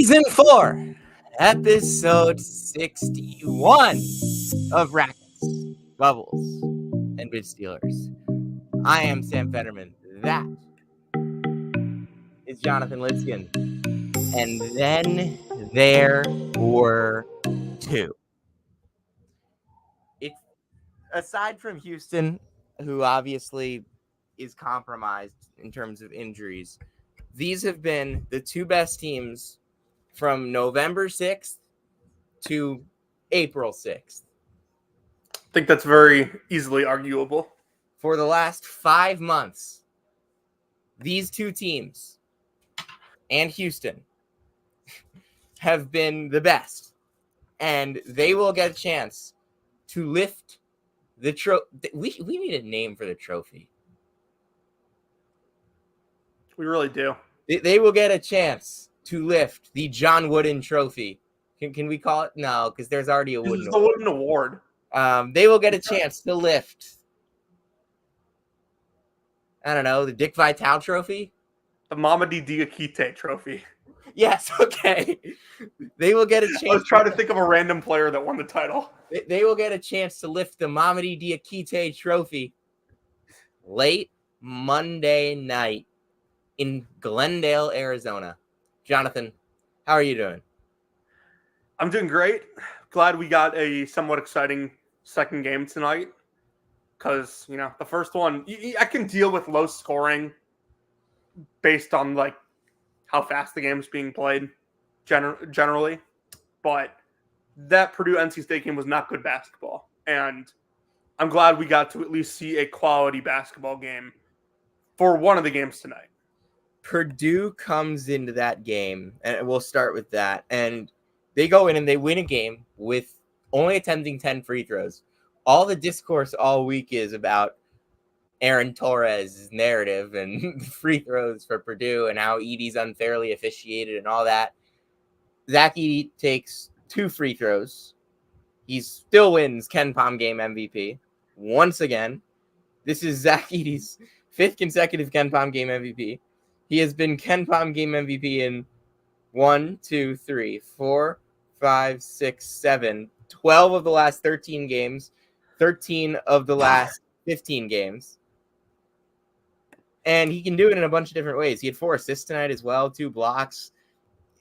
Season 4, Episode 61 of Rackets, Bubbles, and Bid Stealers. I am Sam Fetterman. That is Jonathan Litzkin. And then there were two. It's aside from Houston, who obviously is compromised in terms of injuries, these have been the two best teams from November 6th to April 6th. I think that's very easily arguable. For the last 5 months, these two teams and Houston have been the best, and they will get a chance to lift the trophy. We need a name for the trophy. We really do. They will get a chance to lift the John Wooden Trophy. Can we call it? No, because there's already a Wooden Award. Wooden Award. They will get a chance to lift, I don't know, the Dick Vitale Trophy? The Mamadi Diakite Trophy. Yes, okay. They will get a chance. I was trying to think of a random player that won the title. They will get a chance to lift the Mamadi Diakite Trophy late Monday night in Glendale, Arizona. Jonathan, how are you doing? I'm doing great. Glad we got a somewhat exciting second game tonight. Because, the first one, I can deal with low scoring based on, how fast the game's being played generally. But that Purdue-NC State game was not good basketball. And I'm glad we got to at least see a quality basketball game for one of the games tonight. Purdue comes into that game, and we'll start with that, and they go in and they win a game with only attempting 10 free throws. All the discourse all week is about Aaron Torres' narrative and free throws for Purdue and how Edey's unfairly officiated and all that. Zach Edey takes 2 free throws. He still wins Ken Pom Game MVP. Once again, this is Zach Edey's 5th consecutive Ken Pom Game MVP. He has been Ken Pom Game MVP in 1, 2, 3, 4, 5, 6, 7, 12 of the last 13 games, 13 of the last 15 games. And he can do it in a bunch of different ways. He had 4 assists tonight as well, 2 blocks.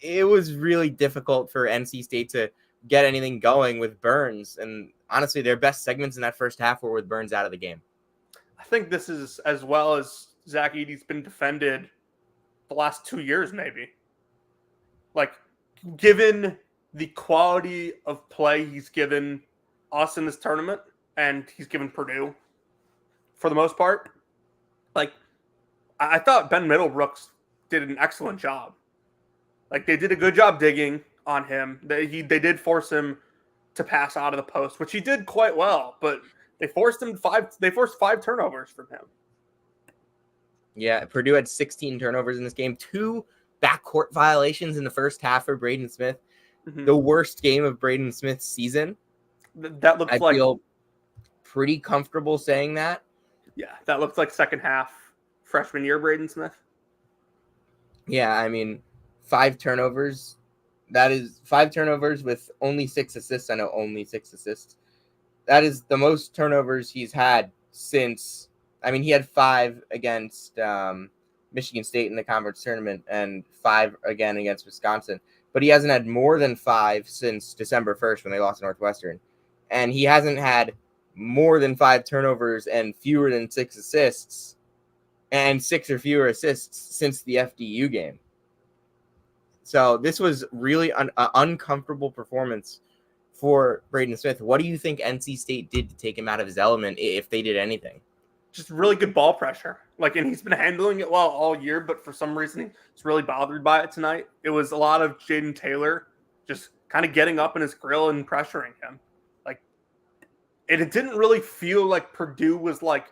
It was really difficult for NC State to get anything going with Burns. And honestly, their best segments in that first half were with Burns out of the game. I think this is as well as Zach Edey's been defended the last 2 years, maybe. Given the quality of play he's given us in this tournament, and he's given Purdue for the most part, I thought Ben Middlebrooks did an excellent job. They did a good job digging on him. They did force him to pass out of the post, which he did quite well, but they forced 5 turnovers from him. Yeah, Purdue had 16 turnovers in this game, 2 backcourt violations in the first half for Braden Smith. Mm-hmm. The worst game of Braden Smith's season. That looks I feel pretty comfortable saying that. Yeah, that looks like second half freshman year Braden Smith. Yeah, I mean, 5 turnovers. That is 5 turnovers with only 6 assists. I know only 6 assists. That is the most turnovers he's had since. I mean, he had 5 against Michigan State in the conference tournament and 5 again against Wisconsin. But he hasn't had more than 5 since December 1st when they lost to Northwestern. And he hasn't had more than 5 turnovers and fewer than 6 assists and 6 or fewer assists since the FDU game. So this was really an uncomfortable performance for Braden Smith. What do you think NC State did to take him out of his element, if they did anything? Just really good ball pressure. And he's been handling it well all year, but for some reason, he's really bothered by it tonight. It was a lot of Jaden Taylor just kind of getting up in his grill and pressuring him. It didn't really feel like Purdue was it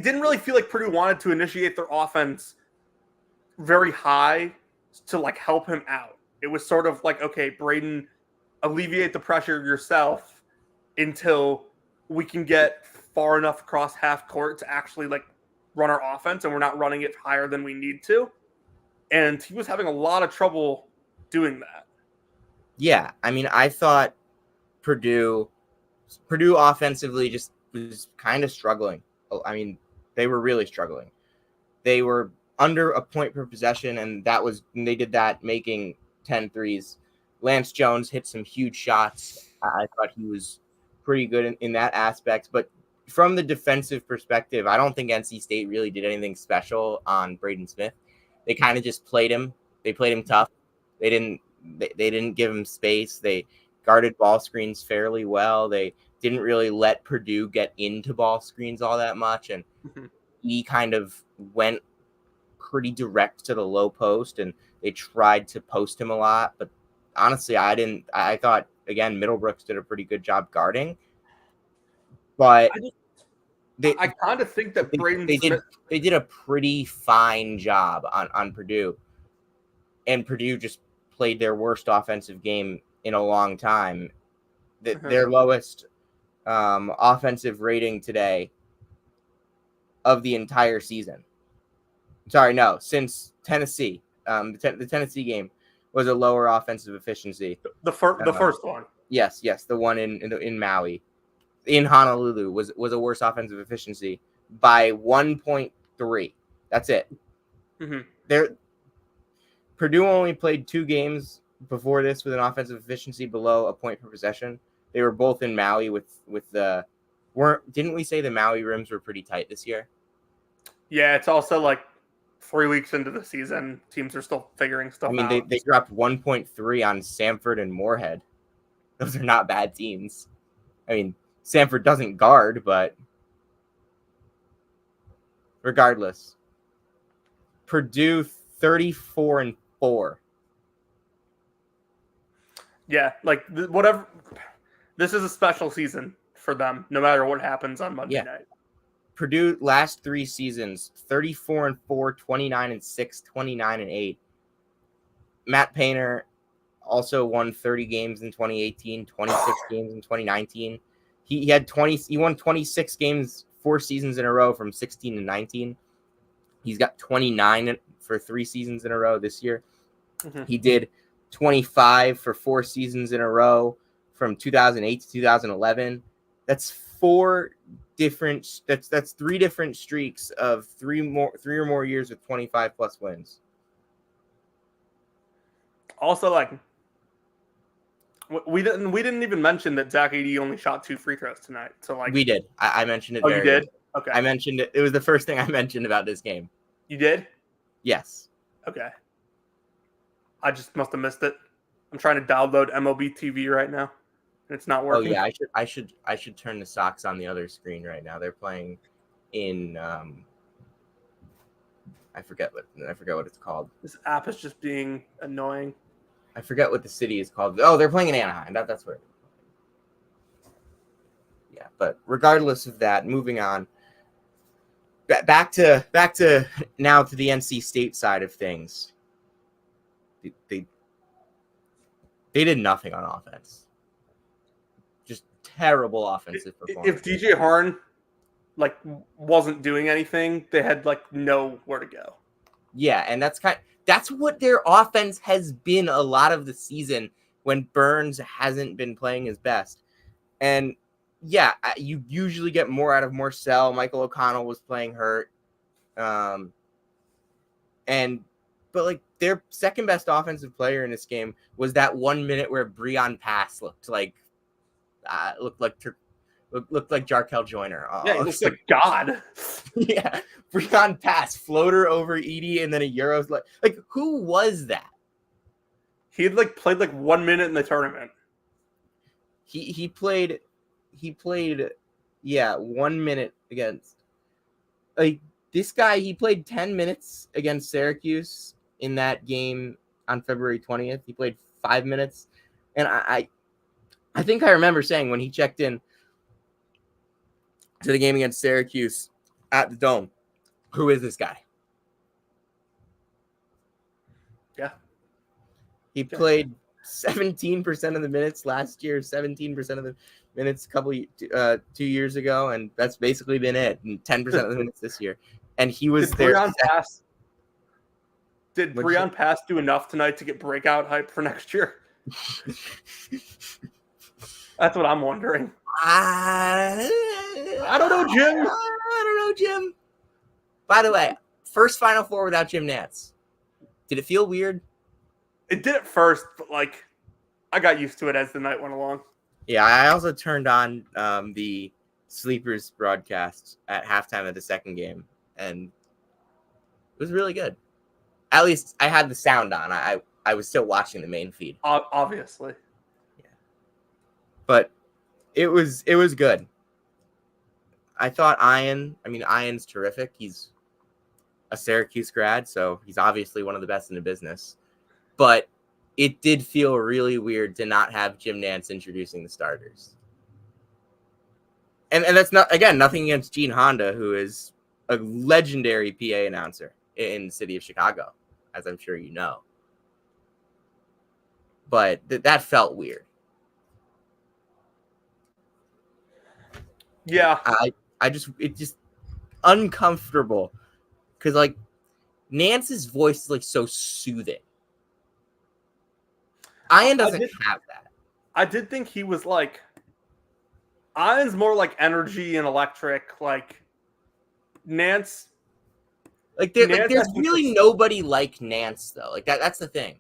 didn't really feel like Purdue wanted to initiate their offense very high to help him out. It was sort of okay, Braden, alleviate the pressure yourself until we can get far enough across half court to actually run our offense, and we're not running it higher than we need to. and he was having a lot of trouble doing that. Yeah, I mean, I thought Purdue offensively just was kind of struggling. I mean, they were really struggling. They were under a point per possession, and they did that making 10 threes. Lance Jones hit some huge shots. I thought he was pretty good in that aspect. But from the defensive perspective, I don't think NC State really did anything special on Braden Smith. They kind of just played him. They played him tough. They didn't give him space. They guarded ball screens fairly well. They didn't really let Purdue get into ball screens all that much. And he kind of went pretty direct to the low post, and they tried to post him a lot. But honestly, I thought, again, Middlebrooks did a pretty good job guarding. But I kind of think that they did a pretty fine job on Purdue. And Purdue just played their worst offensive game in a long time. Their lowest offensive rating today of the entire season. Sorry, no, since Tennessee. The Tennessee game was a lower offensive efficiency. The first one. Yes, the one in Maui. In Honolulu was a worse offensive efficiency by 1.3. That's it. Purdue only played 2 games before this with an offensive efficiency below a point per possession. They were both in Maui didn't we say the Maui rims were pretty tight this year? Yeah, it's also like 3 weeks into the season. Teams are still figuring stuff out. I mean, they dropped 1.3 on Samford and Moorhead. Those are not bad teams. I mean, Samford doesn't guard, but regardless, Purdue 34-4. Yeah, like whatever. This is a special season for them, no matter what happens on Monday night. Purdue last 3 seasons, 34-4, 29-6, 29-8. Matt Painter also won 30 games in 2018, 26 games in 2019. He won 26 games 4 seasons in a row from 16 to 19. He's got 29 for 3 seasons in a row this year. He did 25 for 4 seasons in a row from 2008 to 2011. That's 3 different streaks of 3 or more years with 25 plus wins. Also, like, we didn't even mention that Zach Edey only shot 2 free throws tonight. So like we did. I mentioned it. Oh, you did? Okay. I mentioned it. It was the first thing I mentioned about this game. You did? Yes. Okay. I just must have missed it. I'm trying to download MLB TV right now, and it's not working. Oh yeah, I should turn the Sox on the other screen right now. They're playing in I forget what it's called. This app is just being annoying. I forget what the city is called. Oh, they're playing in Anaheim. That's where. Yeah, but regardless of that, moving on. Back to now to the NC State side of things. They did nothing on offense. Just terrible offensive performance. If DJ Horn like wasn't doing anything, they had like nowhere to go. Yeah, and that's what their offense has been a lot of the season when Burns hasn't been playing his best. And yeah, you usually get more out of Morcell. Michael O'Connell was playing hurt. But like their second best offensive player in this game was that 1 minute where Breon Pass looked like Jarkel Joyner. Yeah, he looks like God. Yeah, Breon Pass, floater over Edey, and then a Euros. Like who was that? He had like played like 1 minute in the tournament. He played 1 minute against like this guy. He played 10 minutes against Syracuse in that game on February 20th. He played 5 minutes, and I think I remember saying when he checked in to the game against Syracuse at the Dome, who is this guy? Yeah. He played 17% of the minutes last year, 17% of the minutes 2 years ago, and that's basically been it. And 10% of the minutes this year. And he was there. Did Breon Pass do enough tonight to get breakout hype for next year? That's what I'm wondering. I don't know, Jim. I don't know, Jim. By the way, first Final Four without Jim Nantz. Did it feel weird? It did at first, but like I got used to it as the night went along. Yeah, I also turned on the Sleepers broadcast at halftime of the second game, and it was really good. At least I had the sound on. I was still watching the main feed. Obviously. Yeah. But it was good. I thought Ian's terrific. He's a Syracuse grad, so he's obviously one of the best in the business. But it did feel really weird to not have Jim Nantz introducing the starters. And that's nothing against Gene Honda, who is a legendary PA announcer in the city of Chicago, as I'm sure you know. But that felt weird. Yeah. It just uncomfortable. Because, like, Nance's voice is, like, so soothing. Ian doesn't have that. I did think he was, like... Ian's more, like, energy and electric. Like, Nance... Like, there's really nobody like Nance, though. Like, that's the thing.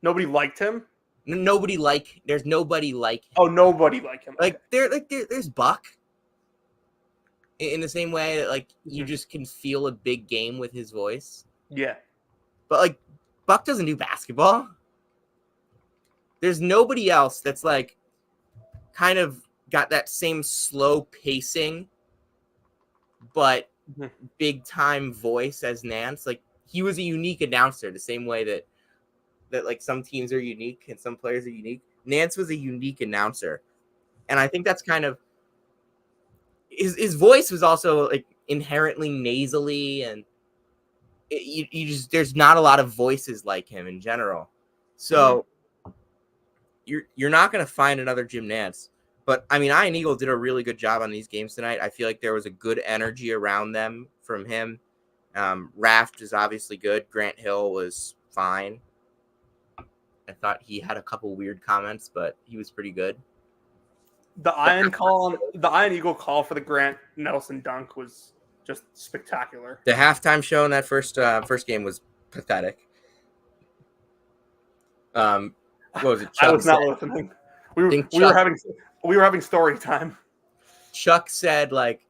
Nobody liked him? There's nobody like him. Oh, nobody like him. Like, there's Buck. In the same way that, like, you just can feel a big game with his voice. Yeah. But, like, Buck doesn't do basketball. There's nobody else that's, like, kind of got that same slow pacing, but big-time voice as Nance. Like, he was a unique announcer the same way that like, some teams are unique and some players are unique. Nance was a unique announcer. And I think that's kind of... His voice was also, like, inherently nasally, and there's not a lot of voices like him in general. So you're not going to find another Jim Nance. But, I mean, Ian Eagle did a really good job on these games tonight. I feel like there was a good energy around them from him. Raft is obviously good. Grant Hill was fine. I thought he had a couple weird comments, but he was pretty good. The Ian Eagle call for the Grant Nelson dunk was just spectacular. The halftime show in that first game was pathetic. What was it? I was not listening. We were having story time. Chuck said, like,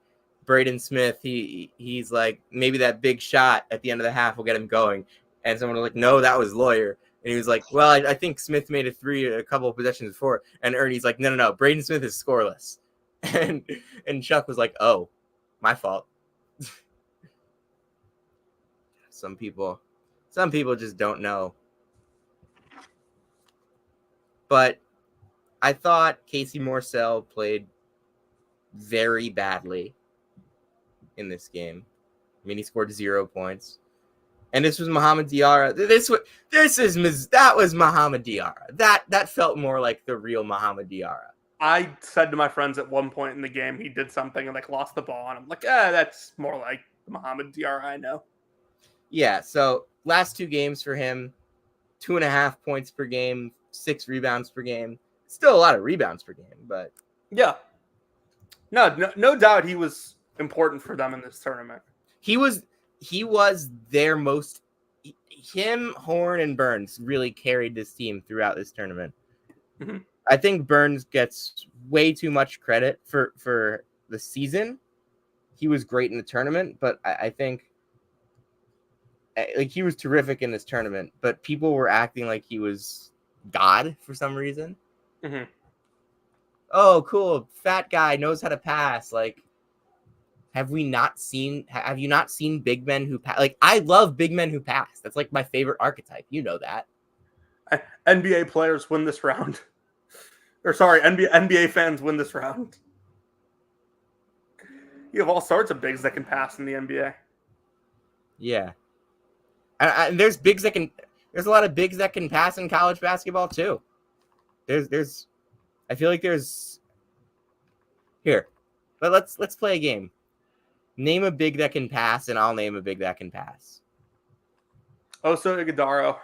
Braden Smith, he's like, maybe that big shot at the end of the half will get him going. And someone was like, no, that was Lawyer. And he was like, well, I think Smith made a three a couple of possessions before. And Ernie's like, no. Braden Smith is scoreless. And Chuck was like, oh, my fault. Some people just don't know. But I thought Casey Morsell played very badly in this game. I mean, he scored 0 points. And this was Muhammad Diarra. That was Muhammad Diarra. That felt more like the real Muhammad Diarra. I said to my friends at one point in the game, he did something and, like, lost the ball, and I'm like, that's more like the Muhammad Diarra I know. Yeah. So last 2 games for him, 2.5 points per game, 6 rebounds per game. Still a lot of rebounds per game, but yeah. No doubt he was important for them in this tournament. He was their most... Him, Horn, and Burns really carried this team throughout this tournament. Mm-hmm. I think Burns gets way too much credit for the season. He was great in the tournament, but I think, like, he was terrific in this tournament, but people were acting like he was God for some reason. Mm-hmm. Oh, cool. Fat guy knows how to pass. Like, have you not seen big men who pass? Like, I love big men who pass. That's, like, my favorite archetype. You know that. NBA players win this round. Or, sorry, NBA fans win this round. You have all sorts of bigs that can pass in the NBA. Yeah. And there's bigs that can... There's a lot of bigs that can pass in college basketball, too. I feel like there's... Here. But let's play a game. Name a big that can pass, and I'll name a big that can pass. Oso Ighodaro.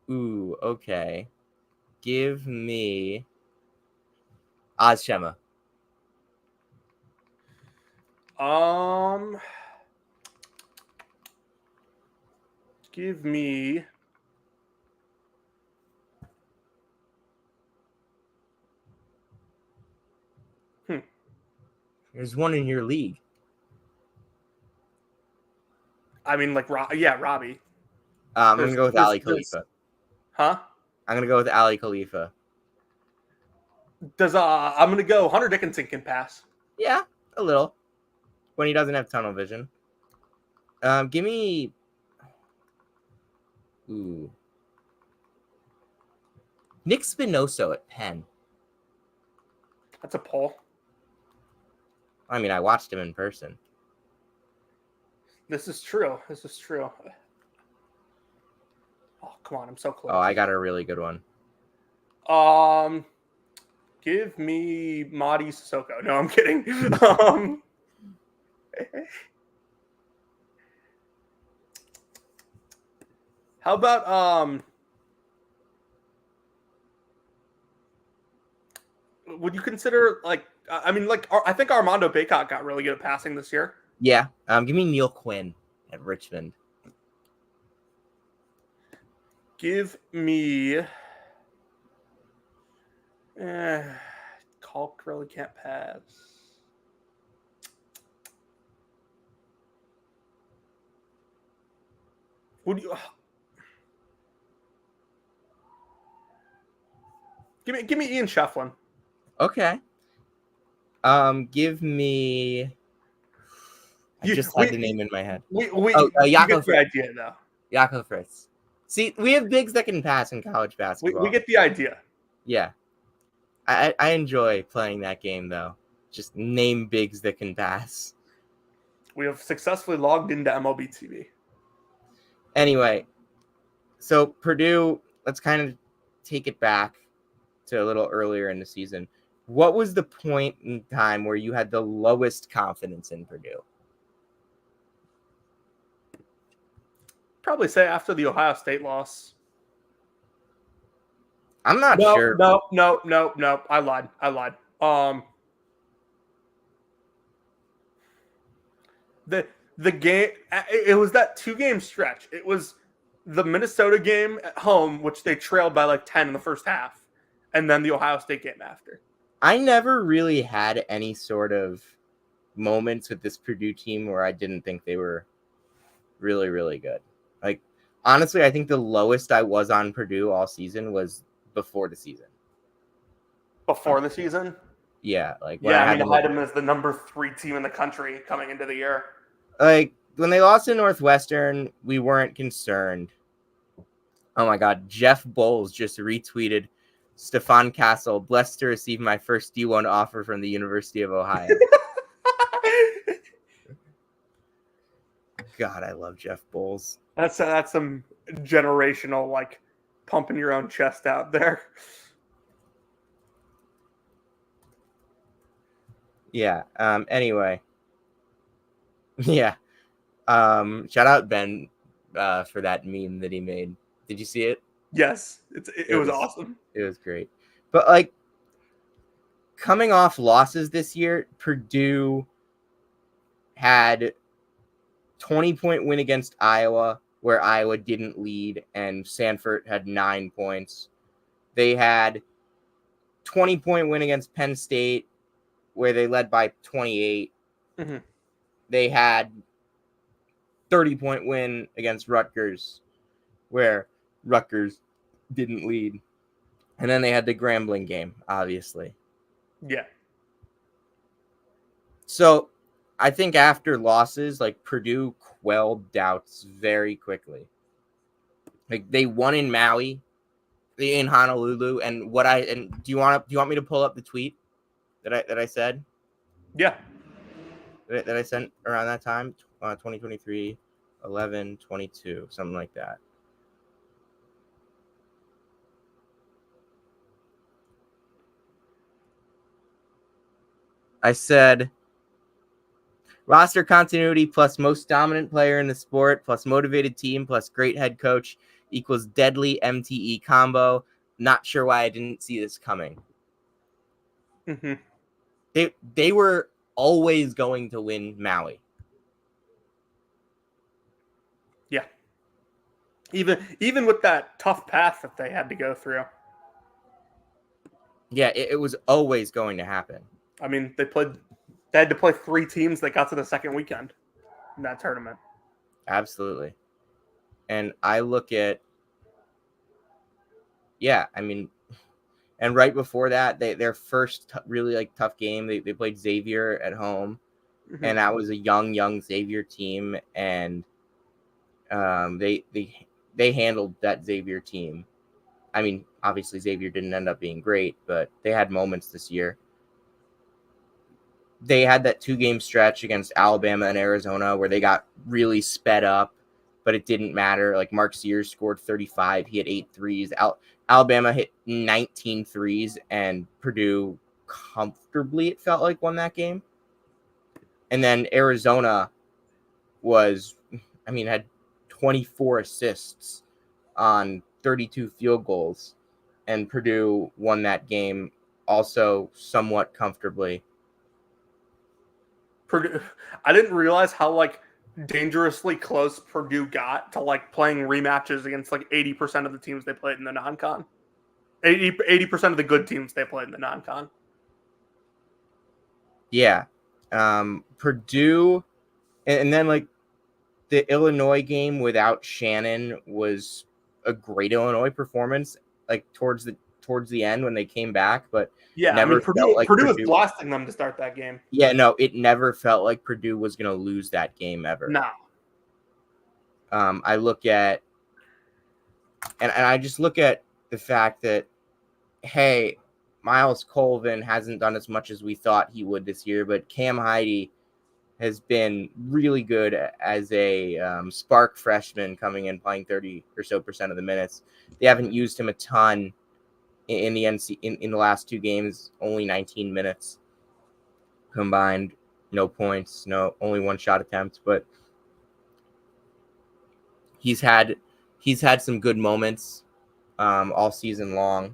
Ooh, okay. Give me Oz Shema. Give me. There's one in your league. I mean, like, Robbie. I'm gonna go with Ali Khalifa. Huh? I'm gonna go with Ali Khalifa. I'm gonna go. Hunter Dickinson can pass. Yeah, a little. When he doesn't have tunnel vision. Give me. Ooh. Nick Spinoso at Penn. That's a pull. I mean, I watched him in person. This is true. Oh, come on. I'm so close. Oh, I got a really good one. Give me Madi Sissoko. No, I'm kidding. How about would you consider I think Armando Bacot got really good at passing this year. Yeah. Give me Neil Quinn at Richmond. Give me Kalk really can't pass. Would you give me Ian Shefflin? Okay. Give me. I just had the name in my head. You get the idea though. Jakob Fritz. See, we have bigs that can pass in college basketball. We get the idea. Yeah. I enjoy playing that game though. Just name bigs that can pass. We have successfully logged into MLB TV. Anyway, so Purdue, let's kind of take it back to a little earlier in the season. What was the point in time where you had the lowest confidence in Purdue? Probably say after the Ohio State loss. I'm not sure. No. I lied. The game, it was that 2-game stretch. It was the Minnesota game at home, which they trailed by like 10 in the first half, and then the Ohio State game after. I never really had any sort of moments with this Purdue team where I didn't think they were really, really good. Like, honestly, I think the lowest I was on Purdue all season was before the season. Before the season? Yeah. Like, I had them as the number 3 team in the country coming into the year. Like, when they lost to Northwestern, we weren't concerned. Oh my God. Jeff Bowles just retweeted Stefan Castle, blessed to receive my first D1 offer from the University of Ohio. God, I love Jeff Bowles. That's some generational, like, pumping your own chest out there. Yeah. Anyway. Yeah. Shout out Ben for that meme that he made. Did you see it? Yes. It was awesome. It was great. But like coming off losses this year, Purdue had 20-point win against Iowa, where Iowa didn't lead, and Sanford had 9 points. They had 20-point win against Penn State, where they led by 28. Mm-hmm. They had 30-point win against Rutgers, where Rutgers didn't lead. And then they had the Grambling game, obviously. Yeah. So I think after losses, like Purdue quelled doubts very quickly. Like they won in Maui, in Honolulu, and do you want me to pull up the tweet that I said? Yeah. That I sent around that time, 2023, 11/22, something like that. I said, Roster continuity plus most dominant player in the sport plus motivated team plus great head coach equals deadly MTE combo. Not sure why I didn't see this coming. Mm-hmm. They were always going to win Maui. Yeah. Even with that tough path that they had to go through. Yeah, it was always going to happen. I mean, they had to play 3 teams that got to the second weekend in that tournament. Absolutely. And I look at, yeah, I mean, and right before that, their first really like tough game, they played Xavier at home, Mm-hmm. and that was a young Xavier team, and they handled that Xavier team. I mean, obviously Xavier didn't end up being great, but they had moments this year. They had that 2-game stretch against Alabama and Arizona where they got really sped up, but it didn't matter. Like Mark Sears scored 35. He had 8 threes. Alabama hit 19 threes, and Purdue comfortably, it felt like, won that game. And then Arizona had 24 assists on 32 field goals, and Purdue won that game also somewhat comfortably. Purdue, I didn't realize how like dangerously close Purdue got to like playing rematches against like 80% of the teams they played in the non-con. 80% of the good teams they played in the non-con. Yeah. Purdue, and then like the Illinois game without Shannon was a great Illinois performance, like towards the end when they came back, but Yeah, I never mean felt like Purdue was blasting them to start that game. Yeah, no, it never felt like Purdue was going to lose that game ever. No. I look at, and I just look at the fact that, hey, Miles Colvin hasn't done as much as we thought he would this year, but Cam Heide has been really good as a spark freshman coming in playing 30 or so percent of the minutes. They haven't used him a ton in the last 2 games, only 19 minutes combined, no points, only 1 shot attempt, but he's had some good moments all season long.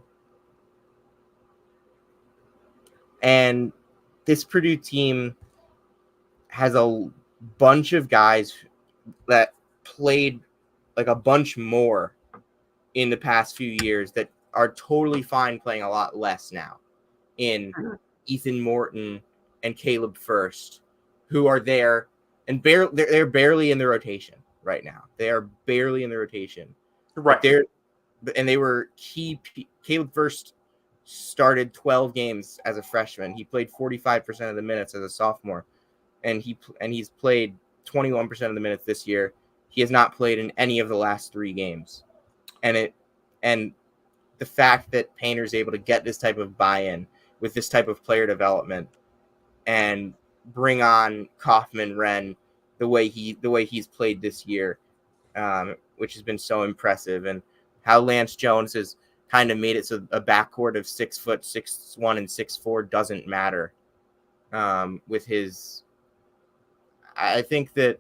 And this Purdue team has a bunch of guys that played like a bunch more in the past few years that are totally fine playing a lot less now, in Ethan Morton and Caleb First, who are there and they're barely in the rotation right now. They are barely in the rotation. Right. And they were key. Caleb First started 12 games as a freshman. He played 45% of the minutes as a sophomore, and he's played 21% of the minutes this year. He has not played in any of the last 3 games. And the fact that Painter's able to get this type of buy-in with this type of player development and bring on Kaufman Wren the way he's played this year, which has been so impressive, and how Lance Jones has kind of made it so a backcourt of 6 foot, 6'1" and 6'4" doesn't matter. With his, I think that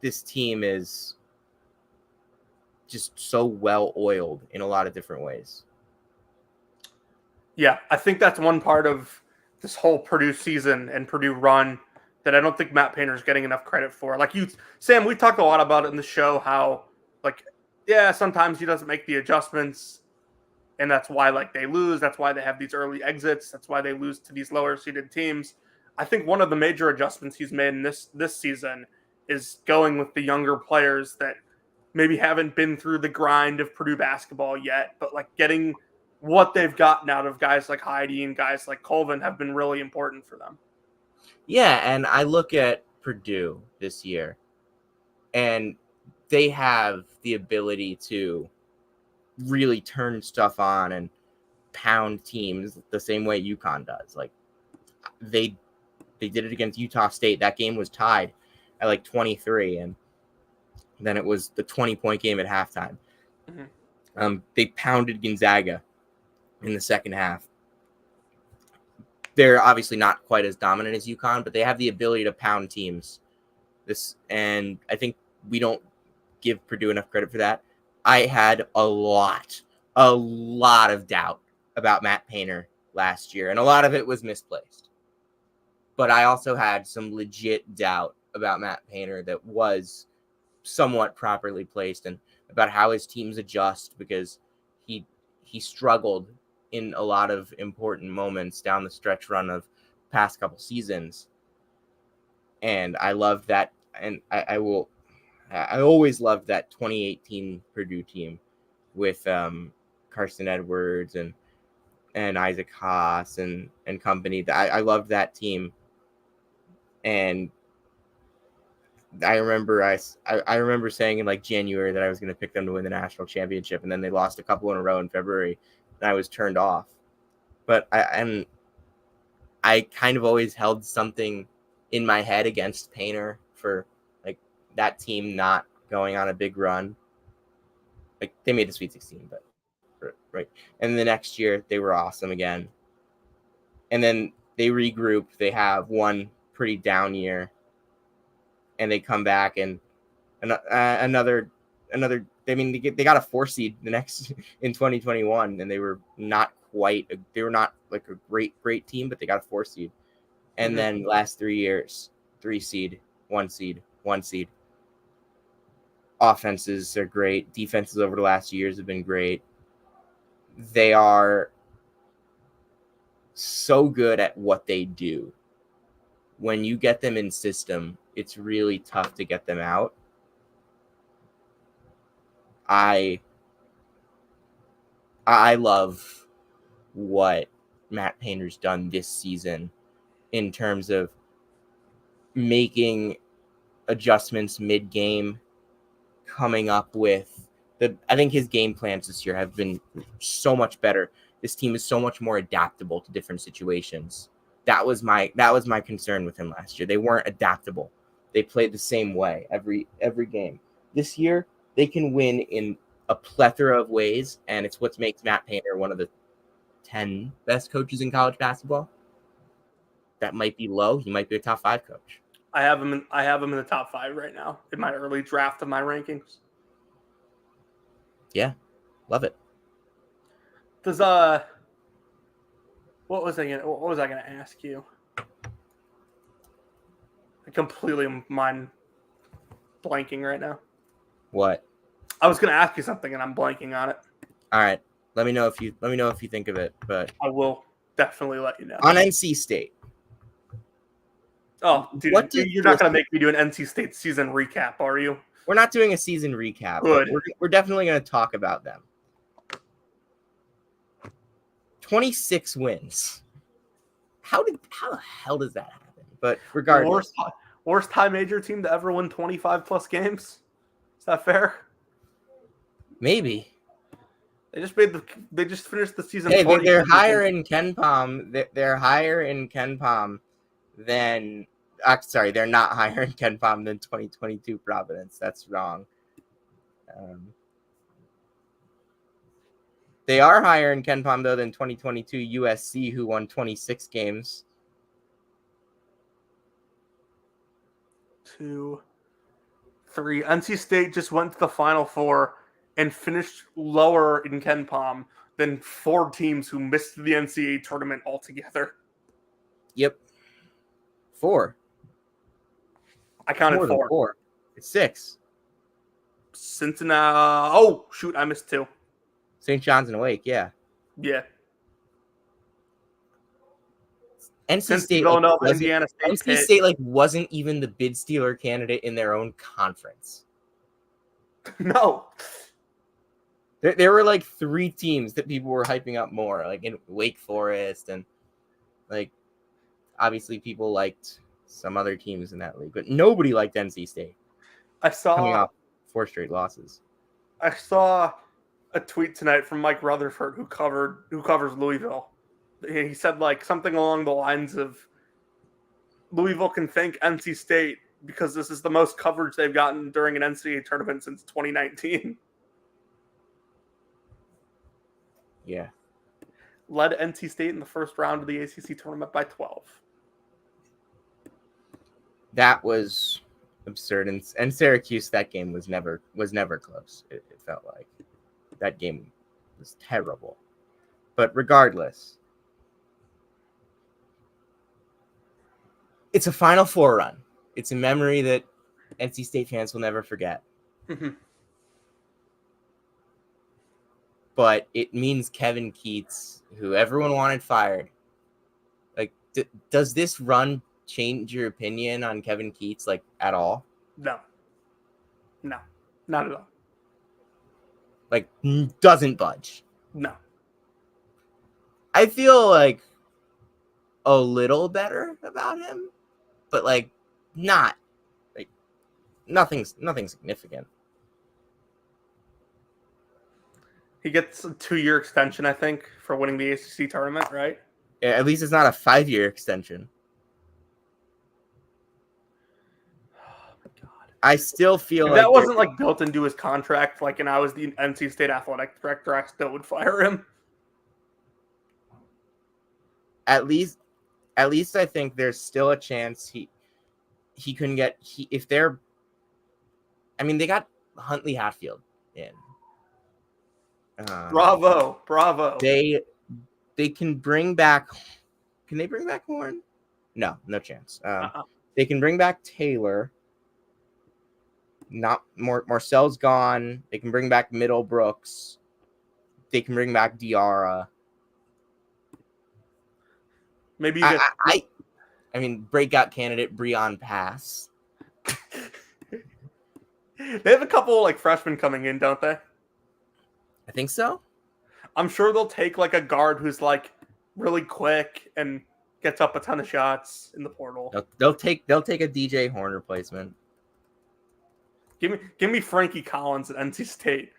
this team is just so well oiled in a lot of different ways. Yeah, I think that's one part of this whole Purdue season and Purdue run that I don't think Matt Painter's getting enough credit for. Like Sam, we talked a lot about it in the show, how like, yeah, sometimes he doesn't make the adjustments, and that's why like they lose. That's why they have these early exits. That's why they lose to these lower seeded teams. I think one of the major adjustments he's made in this season is going with the younger players that maybe haven't been through the grind of Purdue basketball yet, but like getting what they've gotten out of guys like Heide and guys like Colvin have been really important for them. Yeah, and I look at Purdue this year, and they have the ability to really turn stuff on and pound teams the same way UConn does. Like they did it against Utah State. That game was tied at like 23, and then it was the 20-point game at halftime. They pounded Gonzaga in the second half. they're obviously not quite as dominant as UConn, but they have the ability to pound teams. And I think we don't give Purdue enough credit for that. I had a lot of doubt about Matt Painter last year, and a lot of it was misplaced. But I also had some legit doubt about Matt Painter that was somewhat properly placed, and about how his teams adjust, because he struggled in a lot of important moments down the stretch run of past couple seasons. And I love that, and I always loved that 2018 Purdue team with Carson Edwards and Isaac Haas and company. I loved that team, and I remember saying in like January that I was going to pick them to win the national championship, and then they lost a couple in a row in February, and I was turned off. But I kind of always held something in my head against Painter for like that team not going on a big run. Like they made the Sweet 16, but right. And the next year they were awesome again. And then they regroup. They have one pretty down year, and they come back and another. I mean, they got a 4 seed the next in 2021, and they were not like a great team, but they got a 4 seed. And then last 3 years, 3 seed, 1 seed, 1 seed. Offenses are great. Defenses over the last years have been great. They are so good at what they do. When you get them in system, it's really tough to get them out. I love what Matt Painter's done this season in terms of making adjustments mid-game, coming up with I think his game plans this year have been so much better. This team is so much more adaptable to different situations. That was my concern with him last year. They weren't adaptable. They played the same way every game. This year, they can win in a plethora of ways, and it's what makes Matt Painter one of the 10 best coaches in college basketball. That might be low. He might be a top 5 coach. I have him in the top 5 right now in my early draft of my rankings. Yeah, love it. Does what was I gonna ask you? I completely mind blanking right now. What? I was gonna ask you something and I'm blanking on it. All right. Let me know if you think of it. But I will definitely let you know. On NC State. Oh, dude, you're not gonna make me do an NC State season recap, are you? We're not doing a season recap. Good. But we're definitely going to talk about them. 26 wins. How the hell does that happen? But regardless, worst high major team to ever win 25 plus games. Is that fair? Maybe. They just finished the season. Hey, they're higher in KenPom. They're higher in KenPom than. Sorry, they're not higher in KenPom than 2022 Providence. That's wrong. They are higher in KenPom, though, than 2022 USC, who won 26 games. 2, 3. NC State just went to the Final Four and finished lower in KenPom than 4 teams who missed the NCAA tournament altogether. Yep. 4. I counted 4. It's 6. Cincinnati. Oh, shoot. I missed 2. St. John's and Wake, yeah. Yeah. NC State, Villanova, Indiana State. NC State wasn't even the bid stealer candidate in their own conference. No. There were 3 teams that people were hyping up more, like in Wake Forest, and obviously people liked some other teams in that league, but nobody liked NC State. Coming off 4 straight losses. I saw a tweet tonight from Mike Rutherford, who covers Louisville. He said something along the lines of, Louisville can thank NC State because this is the most coverage they've gotten during an NCAA tournament since 2019. Yeah. led NC State in the first round of the ACC tournament by 12. That was absurd, and Syracuse, that game was never close. It felt like that game was terrible. But regardless, it's a Final Four run. It's a memory that NC State fans will never forget. Mm-hmm. But it means Kevin Keatts, who everyone wanted fired. Like, does this run change your opinion on Kevin Keatts, like, at all? No, not at all. Like, doesn't budge. No. I feel like a little better about him, but like not like nothing significant. He gets a 2-year extension, I think, for winning the ACC tournament, right? Yeah, at least it's not a 5-year extension. Oh my god! I still feel if like that wasn't like built into his contract, like, and I was the NC State athletic director, I still would fire him. At least I think there's still a chance he couldn't get if they're. I mean, they got Huntley Hatfield in. Bravo. They can bring back. Can they bring back Horn? No chance. They can bring back Taylor. Not Marcel's gone. They can bring back Middlebrooks. They can bring back Diarra. Maybe you get. I mean, breakout candidate Breon Pass. They have a couple like freshmen coming in, don't they? I think so. I'm sure they'll take like a guard who's like really quick and gets up a ton of shots in the portal. They'll take a DJ Horn replacement. Give me Frankie Collins at NC State.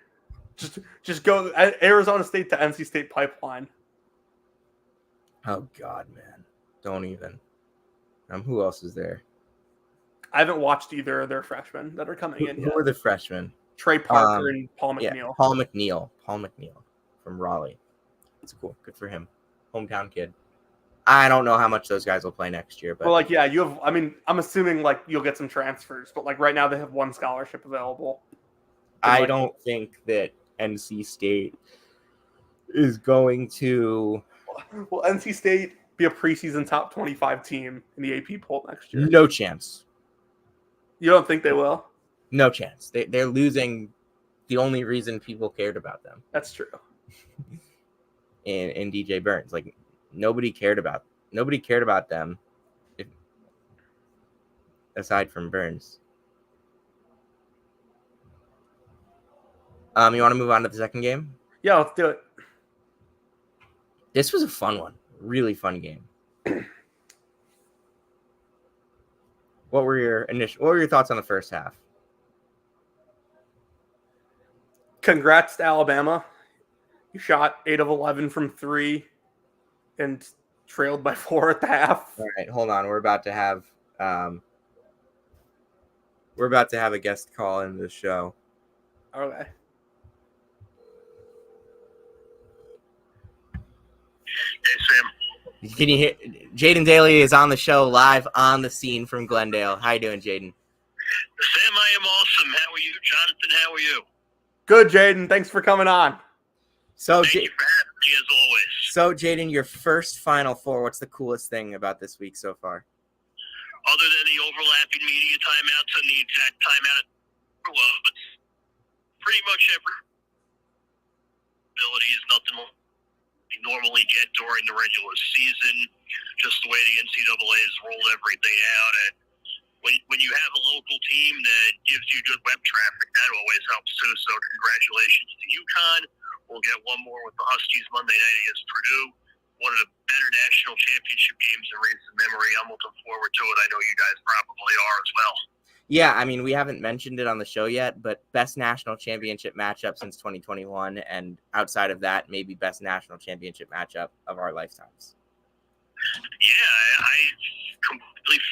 Just go Arizona State to NC State pipeline. Oh God, man! Don't even. Who else is there? I haven't watched either of their freshmen that are coming in yet. Who are the freshmen? Trey Parker and Paul McNeil. Yeah, Paul McNeil from Raleigh. That's cool. Good for him. Hometown kid. I don't know how much those guys will play next year, but well, like, yeah, you have. I mean, I'm assuming like you'll get some transfers, but like right now they have one scholarship available. I don't think that NC State is going to. Will NC State be a preseason top 25 team in the AP poll next year? No chance. You don't think they will? No chance. They're losing the only reason people cared about them. That's true. In DJ Burns, like nobody cared about them, aside from Burns. You want to move on to the second game? Yeah, let's do it. This was a fun one. Really fun game. What were your thoughts on the first half? Congrats to Alabama. You shot 8 of 11 from 3 and trailed by 4 at the half. All right, hold on. We're about to have a guest call in the show. Okay. Hey, Sam. Can you hear? Jaden Daly is on the show live on the scene from Glendale. How you doing, Jaden? Sam, I am awesome. How are you? Jonathan, how are you? Good, Jaden. Thanks for coming on. So, Thank you for having me, as always. So, Jaden, your first Final Four. What's the coolest thing about this week so far? Other than the overlapping media timeouts and the exact timeout, but pretty much every ability is nothing we normally get during the regular season. Just the way the NCAA has rolled everything out, and when you have a local team that gives you good web traffic, that always helps too. So congratulations to UConn. We'll get one more with the Huskies Monday night against Purdue. One of the better national championship games in recent memory. I'm looking forward to it. I know you guys probably are as well. Yeah, I mean, we haven't mentioned it on the show yet, but best national championship matchup since 2021, and outside of that, maybe best national championship matchup of our lifetimes. Yeah, I completely.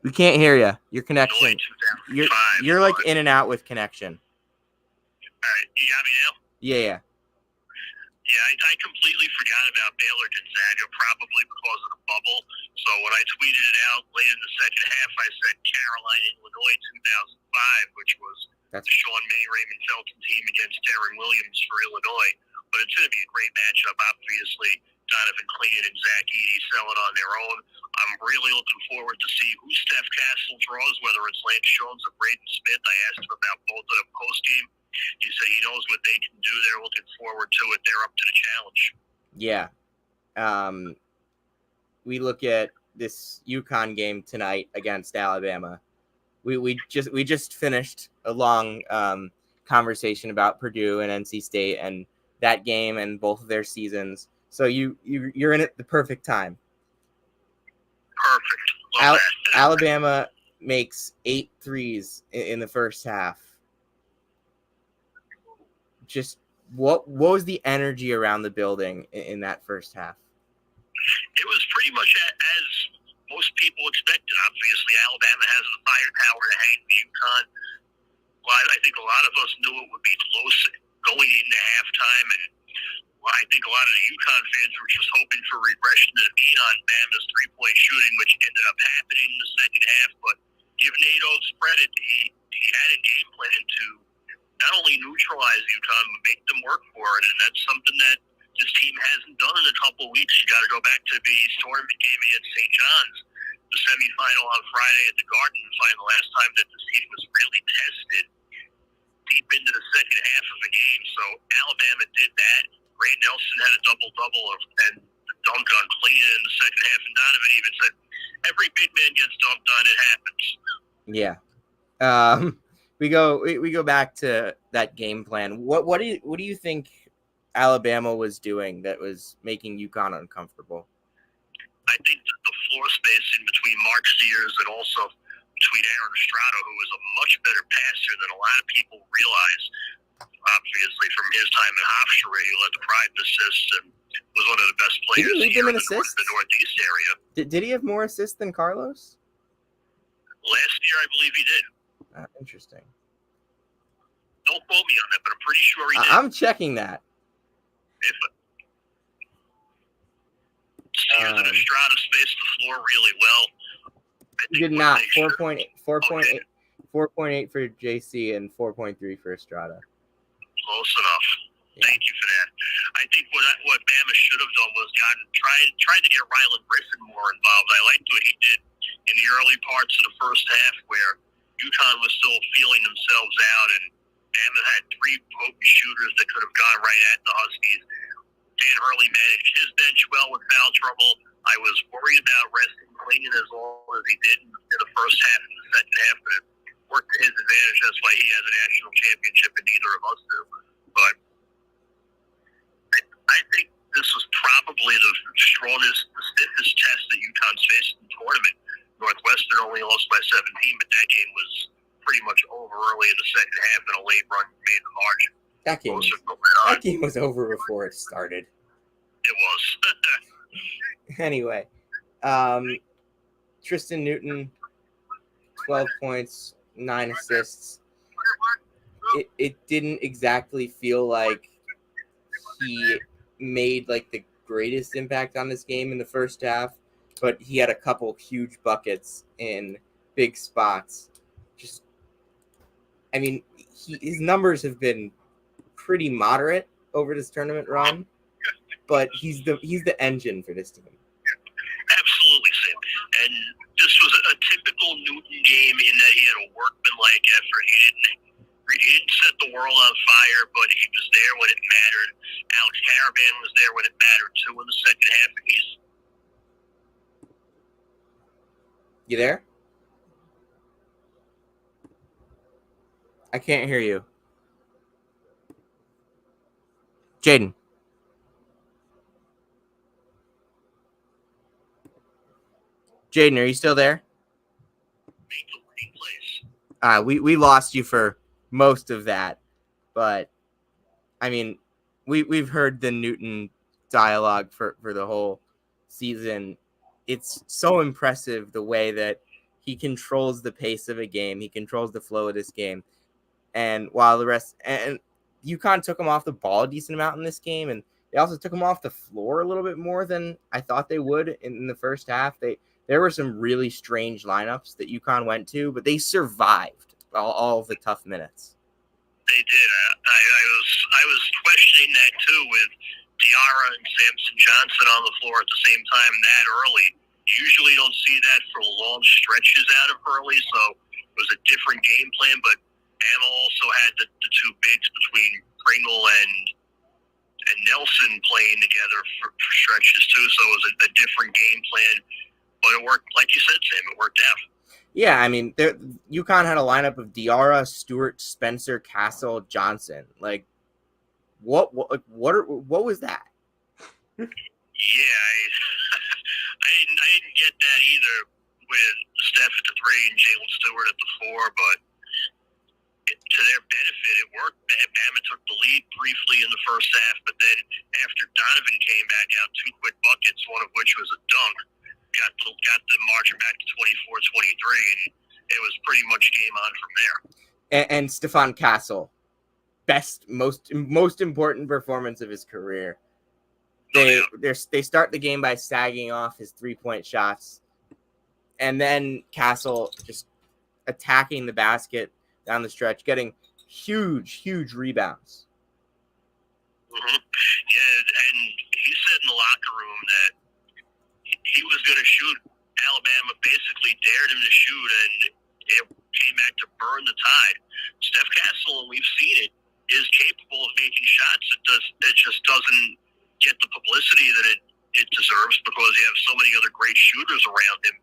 We can't hear you. Your connection. You're like in and out with connection. All right, you got me now? Yeah. Yeah, I completely forgot about Baylor Gonzaga, probably because of the bubble. So when I tweeted it out late in the second half, I said Carolina, Illinois 2005, which was That's the Sean May Raymond Felton team against Darren Williams for Illinois. But it's going to be a great matchup, obviously. Donovan Clean and Zach Edey selling on their own. I'm really looking forward to see who Steph Castle draws, whether it's Lance Jones or Braden Smith. I asked him about both of them post-game. He said he knows what they can do. They're looking forward to it. They're up to the challenge. Yeah. We look at this UConn game tonight against Alabama. We just finished a long conversation about Purdue and NC State and that game and both of their seasons. So you're in it the perfect time. Perfect. Love that. Alabama makes 8 threes in the first half. Just what was the energy around the building in that first half? It was pretty much as most people expected. Obviously, Alabama has the firepower to hang UConn. Well, I think a lot of us knew it would be close going into halftime, and I think a lot of the UConn fans were just hoping for regression to the mean on Bama's three-point shooting, which ended up happening in the second half. But give Nate Oates credit, he had a game plan to not only neutralize UConn, but make them work for it, and that's something that this team hasn't done in a couple of weeks. You got to go back to the tournament game against St. John's, the semifinal on Friday at the Garden, and find the last time that this team was really tested deep into the second half of the game. So Alabama did that. Ray Nelson had a double-double and dunk on Clean in the second half, and Donovan even said, every big man gets dunked on, it happens. Yeah. We go back to that game plan. What do you think Alabama was doing that was making UConn uncomfortable? I think that the floor spacing between Mark Sears and also between Aaron Estrada, who is a much better passer than a lot of people realize, obviously from his time in Hofstra, he led the Pride in assists and was one of the best players here in the Northeast area. Did he have more assists than Carlos? Last year, I believe he did. Interesting. Don't quote me on that, but I'm pretty sure he did. I'm checking that. If Sears and Estrada spaced the floor really well. He did not. 4.8 for JC and 4.3 for Estrada. Close enough. Yeah. Thank you for that. I think what Bama should have done was tried to get Rylan Griffin more involved. I liked what he did in the early parts of the first half where UConn was still feeling themselves out, and Bama had 3 potent shooters that could have gone right at the Huskies. Dan Hurley managed his bench well with foul trouble. I was worried about resting Clean as long as he did in the first half and the second half, but it worked to his advantage. That's why he has a national championship and neither of us do. But I think this was probably the strongest, the stiffest test that UConn's faced in the tournament. Northwestern only lost by 17, but that game was pretty much over early in the second half, and a late run made the margin. That game was over before it started. It was. Anyway, Tristan Newton, 12 points, 9 assists. It didn't exactly feel like he made like the greatest impact on this game in the first half, but he had a couple huge buckets in big spots. His numbers have been pretty moderate over this tournament run, but he's the engine for this team. Absolutely, Sam. And this was a typical Newton game in that he had a workmanlike effort. He didn't set the world on fire, but he was there when it mattered. Alex Caravan was there when it mattered too in the second half. And You there? I can't hear you. Jaden. Jaden, are you still there? We lost you for most of that, but I mean, we've heard the Newton dialogue for the whole season. It's so impressive the way that he controls the pace of a game. He controls the flow of this game. And while the rest, and UConn took them off the ball a decent amount in this game, and they also took them off the floor a little bit more than I thought they would in the first half. There were some really strange lineups that UConn went to, but they survived all of the tough minutes. They did. I was questioning that too with Diarra and Samson Johnson on the floor at the same time that early. You usually don't see that for long stretches out of early, so it was a different game plan. But Bama also had the two bigs between Pringle and Nelson playing together for stretches too, so it was a different game plan. But it worked, like you said, Sam. It worked out. Yeah, I mean, UConn had a lineup of Diarra, Stewart, Spencer, Castle, Johnson. Like, what was that? Yeah, I didn't get that either with Steph at the 3 and Jalen Stewart at the 4, but to their benefit, it worked. Bama took the lead briefly in the first half, but then after Donovan came back out, 2 quick buckets, one of which was a dunk, got the margin back to 24-23, and it was pretty much game on from there. And Stephon Castle, most important performance of his career. They start the game by sagging off his 3-point shots, and then Castle just attacking the basket down the stretch, getting huge rebounds. Mm-hmm. Yeah, and he said in the locker room that he was going to shoot. Alabama basically dared him to shoot, and it came back to burn the tide. Steph Castle, and we've seen it, is capable of making shots. It just doesn't get the publicity that it deserves because you have so many other great shooters around him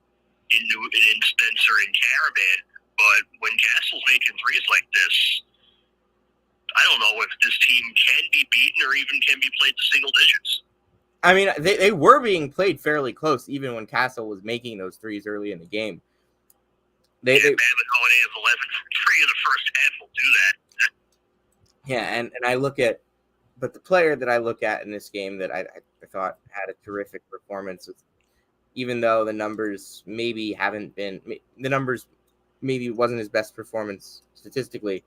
in Spencer and Caravan. But when Castle's making threes like this, I don't know if this team can be beaten or even can be played to single digits. I mean, they were being played fairly close, even when Castle was making those threes early in the game. Bama going 8 of 11 from 3 in the first half will do that. Yeah, and I look at, but the player that I look at in this game that I thought had a terrific performance, even though the numbers maybe wasn't his best performance statistically,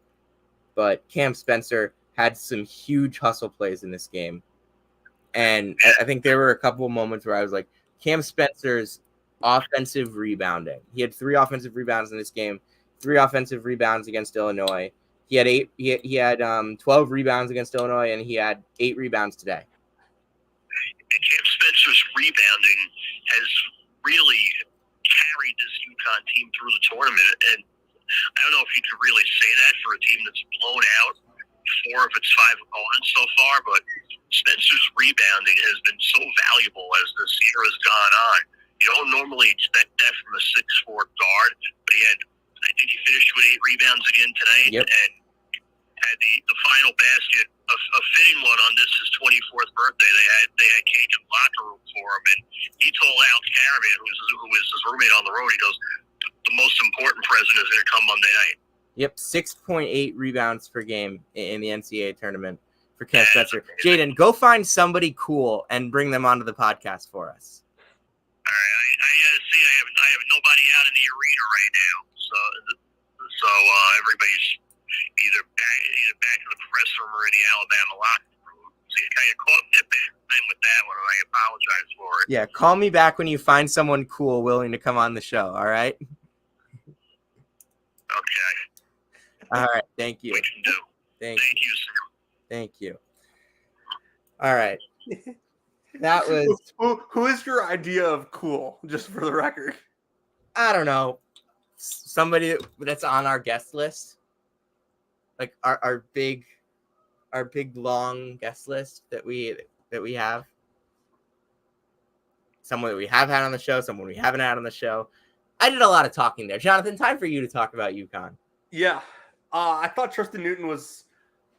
but Cam Spencer had some huge hustle plays in this game. And I think there were a couple of moments where I was like, Cam Spencer's offensive rebounding. He had 3 offensive rebounds in this game, 3 offensive rebounds against Illinois. He had 12 rebounds against Illinois, and he had 8 rebounds today. And Cam Spencer's rebounding has really carried this UConn team through the tournament. And I don't know if you could really say that for a team that's blown out 4 of its 5 opponents so far, but Spencer's rebounding has been so valuable as this year has gone on. You don't normally expect that from a 6'4" guard, but I think he finished with 8 rebounds again tonight. Yep. And had the final basket, a fitting one on this his 24th birthday. They had cake in the locker room for him, and he told Alex Caravan, who was his roommate on the road, he goes, the most important present is going to come Monday night. Yep, 6.8 rebounds per game in the NCAA tournament for Cam Spencer. Jaden, go find somebody cool and bring them onto the podcast for us. All right, I gotta see. I have nobody out in the arena right now, so everybody's either back in the press room or in the Alabama locker room. So you kind of caught me at bad time with that one, and I apologize for it. Yeah, call me back when you find someone cool willing to come on the show. All right. Okay. All right. Thank you. We can do. Thank you, Sam. Thank you. All right. That was. Who is your idea of cool? Just for the record. I don't know. Somebody that's on our guest list, like our big long guest list that we have. Someone that we have had on the show, someone we haven't had on the show. I did a lot of talking there. Jonathan, time for you to talk about UConn. Yeah. I thought Tristan Newton was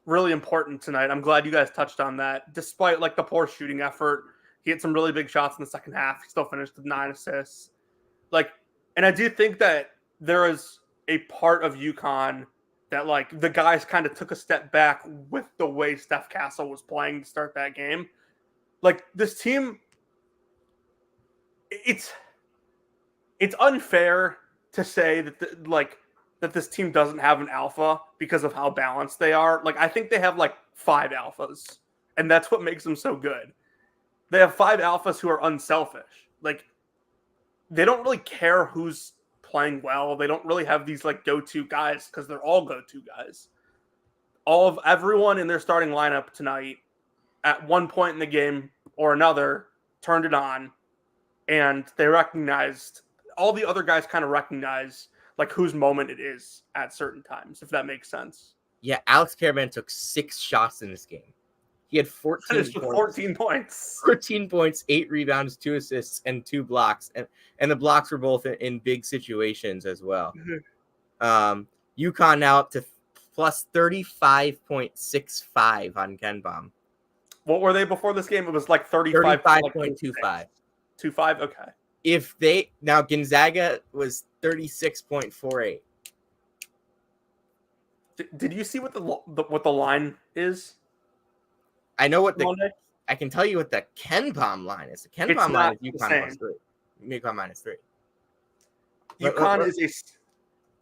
really important tonight. I'm glad you guys touched on that. Despite the poor shooting effort, he had some really big shots in the second half. He still finished with 9 assists. And I do think that there is a part of UConn that the guys kind of took a step back with the way Steph Castle was playing to start that game. This team, it's unfair to say that that this team doesn't have an alpha because of how balanced they are. Like, I think they have like 5 alphas, and that's what makes them so good. They have 5 alphas who are unselfish. Like, they don't really care who's playing well. They don't really have these like go-to guys because they're all go-to guys. All of everyone in their starting lineup tonight at one point in the game or another turned it on, and they recognized, all the other guys kind of recognize like whose moment it is at certain times, if that makes sense. Yeah, Alex Caravan took 6 shots in this game. He had 14 points. 14 points. 14 points, 8 rebounds, 2 assists, and 2 blocks. And the blocks were both in big situations as well. UConn now up to plus 35.65 on KenPom. What were they before this game? It was like 35.25. 25? Okay. If they now Gonzaga was 36.48. Did you see what the line is? I know what I can tell you what the KenPom line is. The KenPom line is UConn plus 3. UConn minus 3.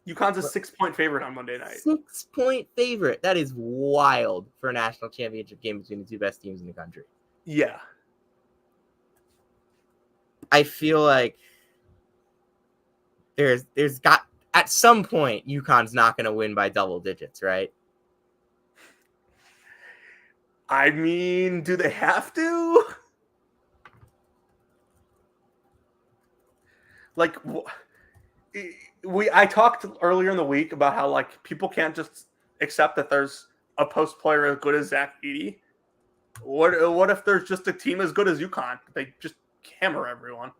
UConn's a 6-point favorite on Monday night. 6-point favorite. That is wild for a national championship game between the two best teams in the country. Yeah. I feel like there's got at some point UConn's not going to win by double digits, right? I mean, do they have to? Like, I talked earlier in the week about how like people can't just accept that there's a post player as good as Zach Edey. What if there's just a team as good as UConn? They just hammer everyone.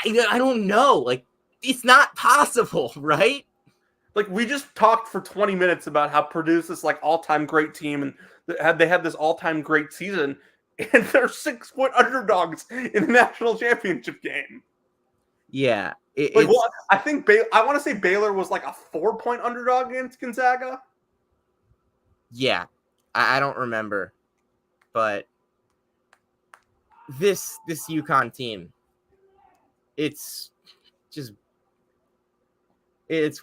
I don't know. Like, it's not possible, right? Like, we just talked for 20 minutes about how Purdue's this like all-time great team, and they had this all-time great season, and they're 6-point underdogs in the national championship game. Yeah, I think I want to say Baylor was like a 4-point underdog against Gonzaga. Yeah, I don't remember, but this UConn team, it's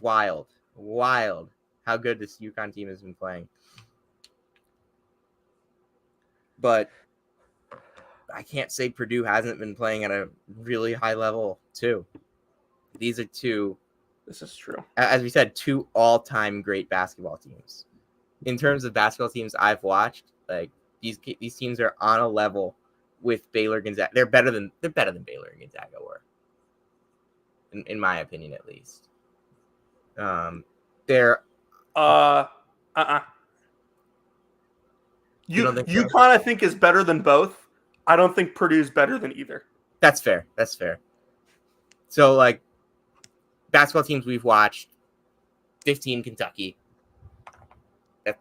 wild how good this UConn team has been playing. But I can't say Purdue hasn't been playing at a really high level too. These are two. This is true. As we said, 2 all-time great basketball teams. In terms of basketball teams I've watched, like these teams are on a level with Baylor, Gonzaga. They're better than Baylor and Gonzaga were. In my opinion, at least. They're UConn, I think, is better than both. I don't think Purdue's better than either. That's fair. So, like, basketball teams we've watched, 15 Kentucky.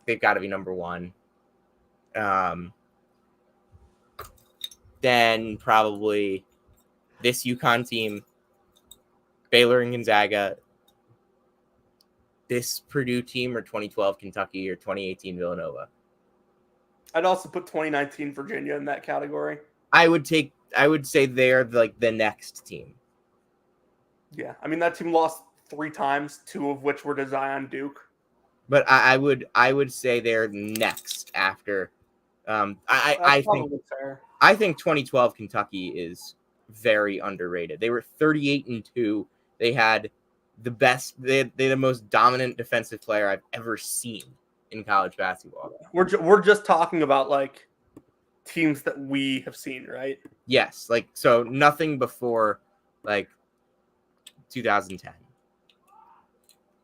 They've got to be number 1. Then probably this UConn team, Baylor and Gonzaga, this Purdue team, or 2012 Kentucky, or 2018 Villanova. I'd also put 2019 Virginia in that category. I would say they're like the next team. Yeah, I mean that team lost 3 times, 2 of which were to Zion Duke. But I would say they're next after. I think 2012 Kentucky is very underrated. They were 38-2. They had the best. They're the most dominant defensive player I've ever seen in college basketball. We're just talking about like teams that we have seen, right? Yes, like so nothing before like 2010.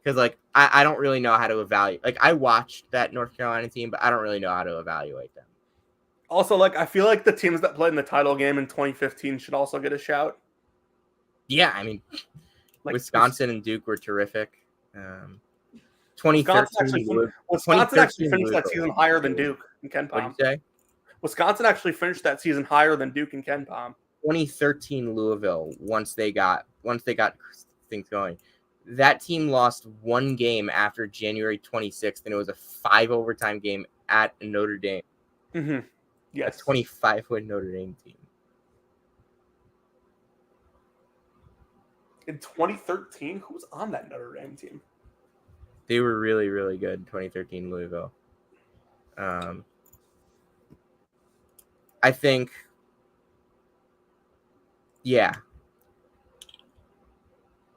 Because like I don't really know how to evaluate. Like I watched that North Carolina team, but I don't really know how to evaluate them. Also, like I feel like the teams that played in the title game in 2015 should also get a shout. Yeah, I mean, like Wisconsin and Duke were terrific. 2013, Wisconsin actually finished that season higher than Duke in KenPom. What did you say? Wisconsin actually finished that season higher than Duke in KenPom. 2013 Louisville, once they got things going, that team lost 1 game after January 26th, and it was a 5 overtime game at Notre Dame. Mm-hmm. Yes, a 25-win Notre Dame team. In 2013, who was on that Notre Dame team? They were really, really good. 2013 Louisville. I think. Yeah.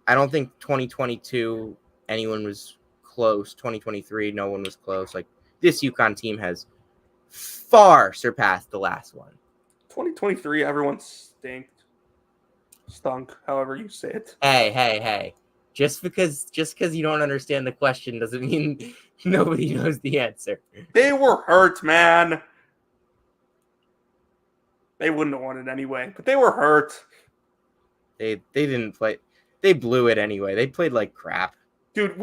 I don't think 2022 anyone was close. 2023, no one was close. Like this UConn team has far surpassed the last one. 2023, everyone stunk, however you say it. Hey. Just because you don't understand the question doesn't mean nobody knows the answer. They were hurt, man. They wouldn't have won it anyway, but they were hurt. They didn't play. They blew it anyway. They played like crap. Dude,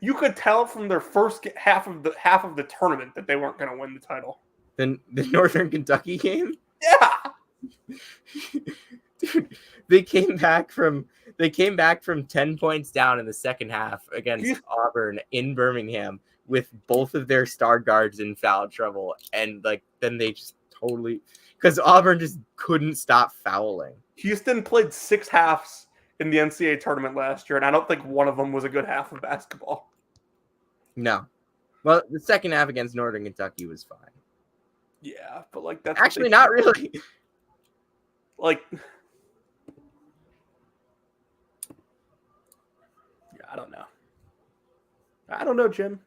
you could tell from their first half of the tournament that they weren't going to win the title. The Northern Kentucky game? Yeah. Dude, they came back from 10 points down in the second half against Auburn in Birmingham with both of their star guards in foul trouble, and like then they just totally, because Auburn just couldn't stop fouling. Houston played 6 halves in the NCAA tournament last year, and I don't think one of them was a good half of basketball. No. Well, the second half against Northern Kentucky was fine. Yeah, but like that's actually not really. Like, yeah, I don't know, Jim.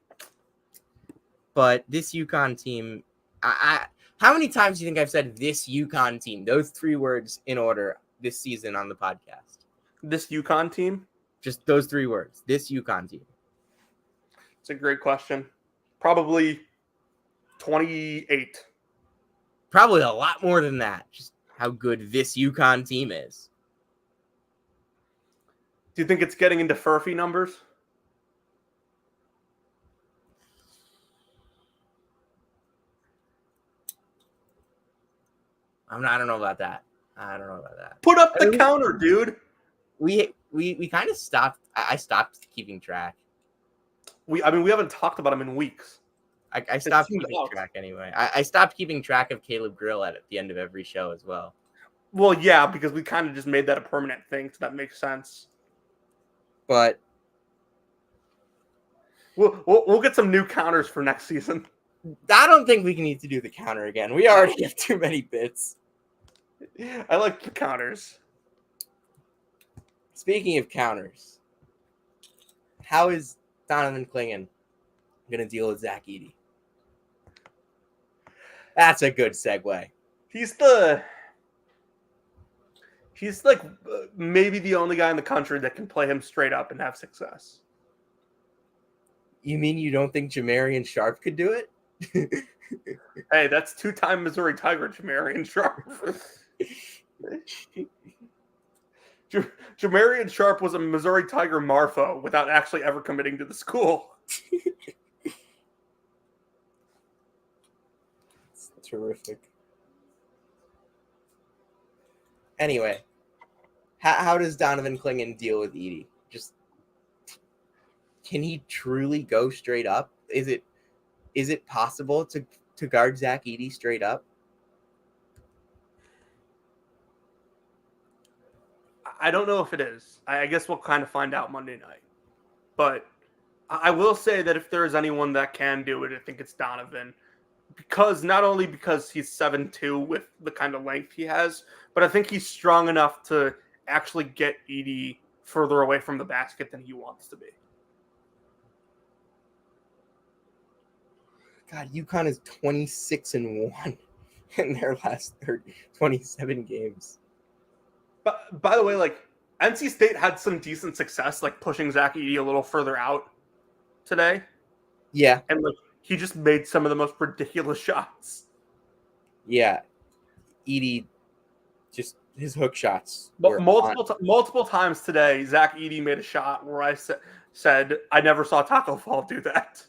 But this UConn team, I how many times do you think I've said this UConn team? Those 3 words in order this season on the podcast. This UConn team? Just those 3 words. This UConn team. It's a great question. Probably 28. Probably a lot more than that. Just how good this UConn team is. Do you think it's getting into Furphy numbers? I don't know about that. Put up the counter, dude. We kind of stopped. I stopped keeping track. We haven't talked about him in weeks. I stopped keeping track anyway. I stopped keeping track of Caleb Grill at the end of every show as well. Well, yeah, because we kind of just made that a permanent thing, so that makes sense. But we'll get some new counters for next season. I don't think we need to do the counter again. We already have too many bits. I like the counters. Speaking of counters, how is Donovan Clingan going to deal with Zach Edey? That's a good segue. He's like maybe the only guy in the country that can play him straight up and have success. You mean you don't think Jamarian Sharp could do it? Hey, that's 2-time Missouri Tiger Jamarian Sharp. Jamarian Sharp was a Missouri Tiger Marfo without actually ever committing to the school. It's terrific. Anyway, how does Donovan Clingan deal with Edey? Just can he truly go straight up? Is it possible to guard Zach Edey straight up? I don't know if it is. I guess we'll kind of find out Monday night. But I will say that if there is anyone that can do it, I think it's Donovan. Not only because he's 7'2" with the kind of length he has, but I think he's strong enough to actually get Edey further away from the basket than he wants to be. God, UConn is 26-1 in their last 27 games. But by the way, like NC State had some decent success, like pushing Zach Edey a little further out today. Yeah, and like he just made some of the most ridiculous shots. Yeah, Edey, just his hook shots. But multiple times today, Zach Edey made a shot where I said I never saw Taco Fall do that.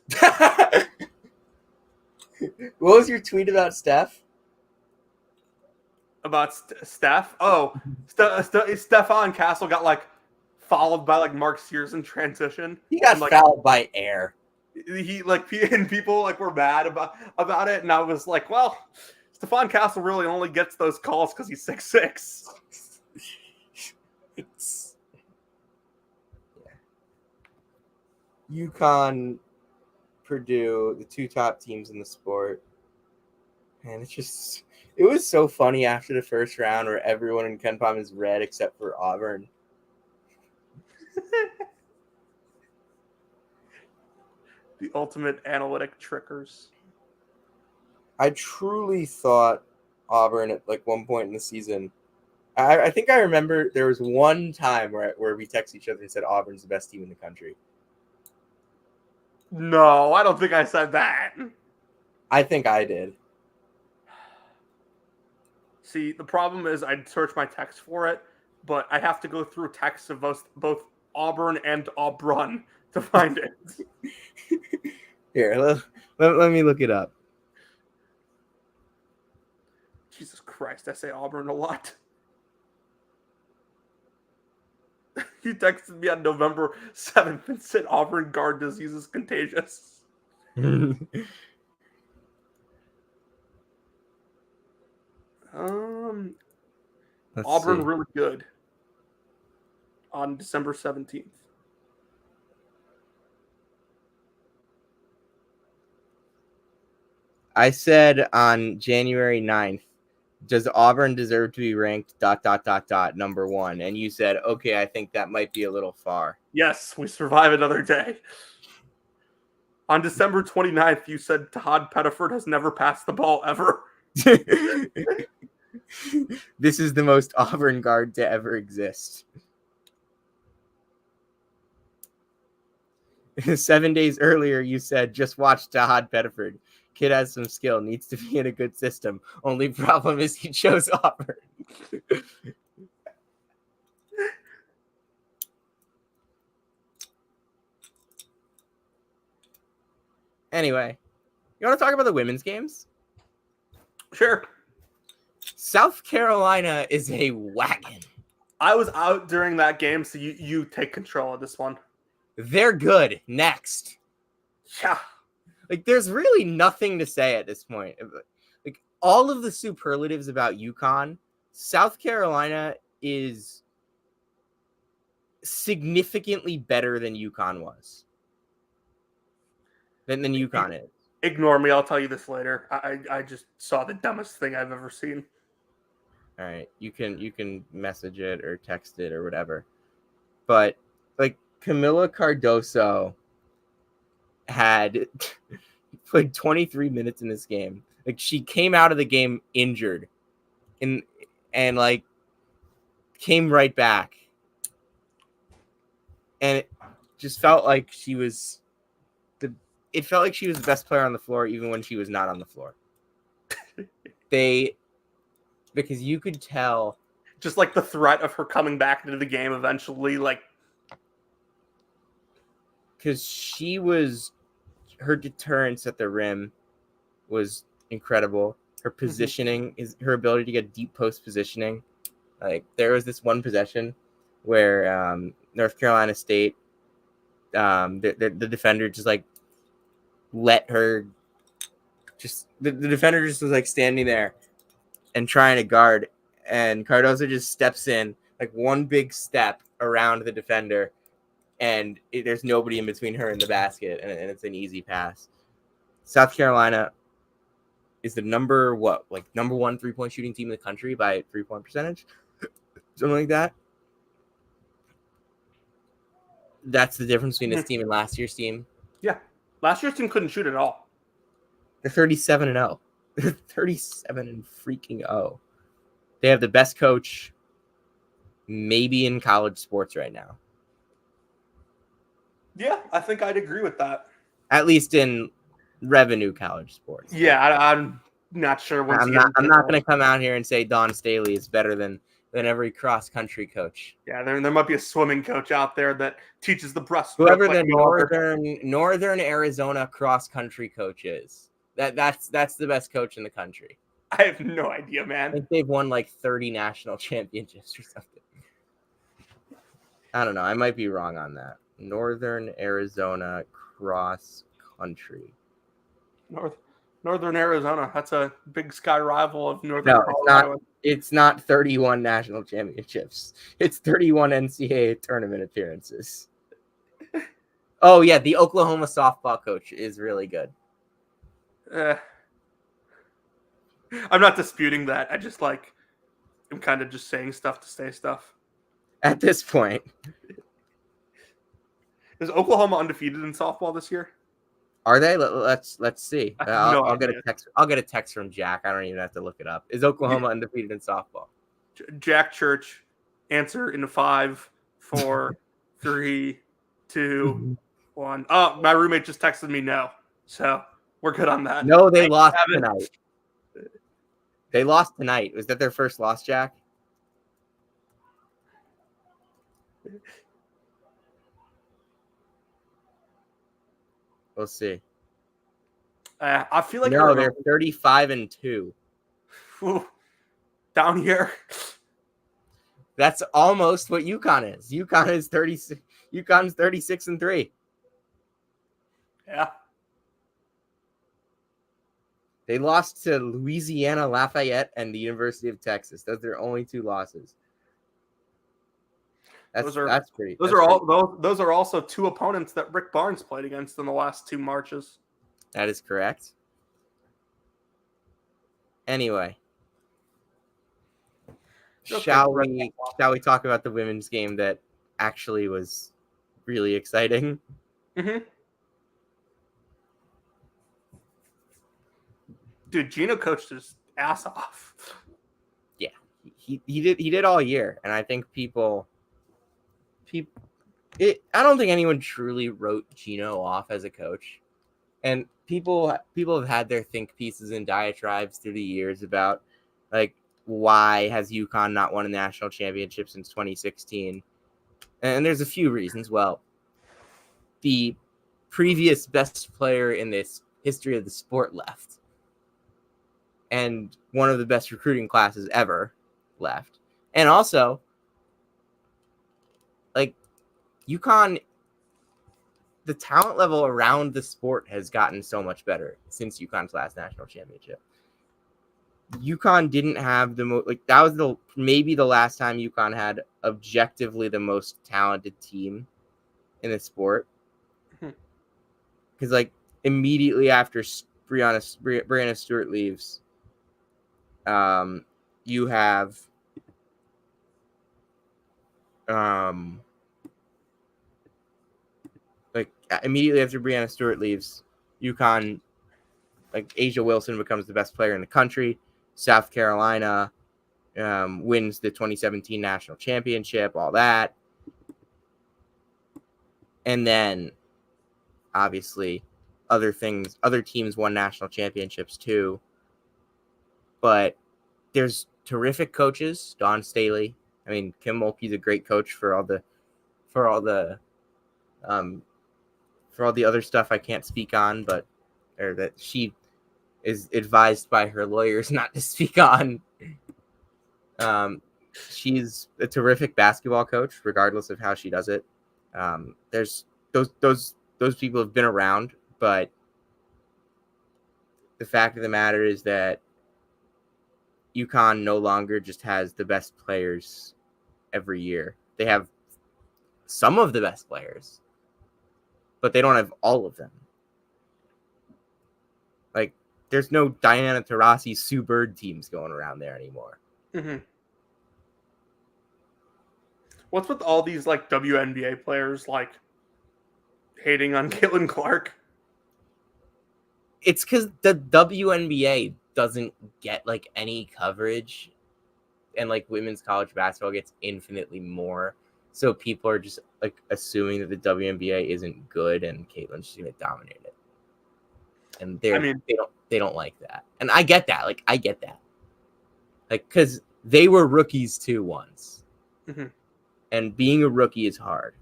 What was your tweet about Steph? About Steph? Oh, Stephon Castle got like fouled by like Mark Sears in transition. He got fouled by air. He and people like were mad about it, and I was like, well, Stephon Castle really only gets those calls because he's 6'6". UConn, Purdue, the two top teams in the sport. And it was so funny after the first round where everyone in KenPom is red except for Auburn. The ultimate analytic trickers. I truly thought Auburn at like one point in the season. I think I remember there was one time where we texted each other and said Auburn's the best team in the country. No, I don't think I said that. I think I did. See, the problem is I'd search my text for it, but I have to go through texts of both Auburn and Auburn to find it. Here, let me look it up. Jesus Christ, I say Auburn a lot. You texted me on November 7th and said Auburn guard disease is contagious. Auburn see. really good on December 17th. I said on January 9th, does Auburn deserve to be ranked ... number one? And you said, okay, I think that might be a little far. Yes, we survive another day. On December 29th, you said Todd Pettiford has never passed the ball ever. This is the most Auburn guard to ever exist. 7 days earlier, you said, just watch Todd Pettiford. Kid has some skill, needs to be in a good system. Only problem is he chose Auburn. Anyway, you want to talk about the women's games? Sure. South Carolina is a wagon. I was out during that game, so you take control of this one. They're good. Next. Yeah. Like, there's really nothing to say at this point. Like, all of the superlatives about UConn, South Carolina is significantly better than UConn was. Than UConn is. Ignore me. I'll tell you this later. I just saw the dumbest thing I've ever seen. All right. You can message it or text it or whatever. But, like, Camila Cardoso had played 23 minutes in this game. Like, she came out of the game injured and like came right back. And it just felt like she was the best player on the floor even when she was not on the floor. Because you could tell just like the threat of her coming back into the game eventually, like, because her deterrence at the rim was incredible. Her positioning her ability to get deep post positioning. Like, there was this one possession where North Carolina State, the defender just like let her the defender just was like standing there and trying to guard, and Cardoso just steps in like one big step around the defender. And there's nobody in between her and the basket, and it's an easy pass. South Carolina is the number one 3-point shooting team in the country by 3-point percentage, something like that. That's the difference between this team and last year's team. Yeah, last year's team couldn't shoot at all. They're 37-0. They're 37-0. They have the best coach, maybe in college sports right now. Yeah, I think I'd agree with that. At least in revenue college sports. Yeah, I'm not sure. I'm not going to come out here and say Don Staley is better than every cross country coach. Yeah, there might be a swimming coach out there that teaches the breaststroke. Whoever the Northern Arizona cross country coach is, that's the best coach in the country. I have no idea, man. I think they've won like 30 national championships or something. I don't know. I might be wrong on that. Northern Arizona cross country. Northern Arizona. That's a Big Sky rival of Northern Colorado. It's not 31 national championships. It's 31 NCAA tournament appearances. Oh yeah, the Oklahoma softball coach is really good. I'm not disputing that. I just I'm kind of just saying stuff to say stuff. At this point, Is Oklahoma undefeated in softball this year? are they? Let's see. I have no I'll get a idea. text. I'll get a text from Jack. I don't even have to look it up. Is Oklahoma undefeated in softball? Jack Church, answer in 5, 4, 3, 2, 1. Oh, my roommate just texted me no. So we're good on that. No, they lost Kevin. tonight. They lost tonight. Was that their first loss, Jack? We'll see. I feel like No, they're 35-2. Down here. That's almost what UConn is. UConn is 36. UConn's 36-3. Yeah. They lost to Louisiana Lafayette and the University of Texas. Those are their only 2 losses. That's pretty. Those are also 2 opponents that Rick Barnes played against in the last 2 marches. That is correct. Anyway, shall we talk about the women's game that actually was really exciting? Mm-hmm. Dude, Gino coached his ass off. Yeah, he did all year, and I think I don't think anyone truly wrote Gino off as a coach, and people have had their think pieces and diatribes through the years about like why has UConn not won a national championship since 2016, and there's a few reasons. Well, the previous best player in this history of the sport left, and one of the best recruiting classes ever left, and also like UConn, the talent level around the sport has gotten so much better since UConn's last national championship. UConn didn't have the most, that was maybe the last time UConn had objectively the most talented team in the sport. Because immediately after Brianna Stewart leaves, you have immediately after Brianna Stewart leaves, UConn, Asia Wilson becomes the best player in the country. South Carolina wins the 2017 national championship, all that. And then, obviously, other teams won national championships too. But there's terrific coaches. Dawn Staley. I mean, Kim Mulkey's a great coach for all the other stuff I can't speak on, or that she is advised by her lawyers not to speak on. She's a terrific basketball coach, regardless of how she does it. There's those people have been around, but the fact of the matter is that UConn no longer just has the best players every year. They have some of the best players, but they don't have all of them. There's no Diana Taurasi, Sue Bird teams going around there anymore. Mm-hmm. What's with all these WNBA players hating on Caitlin Clark? It's because the WNBA doesn't get any coverage, and women's college basketball gets infinitely more. So people are just assuming that the WNBA isn't good and Caitlin's just gonna dominate it. And they don't like that. And I get that. I get that. Because they were rookies too once. Mm-hmm. And being a rookie is hard.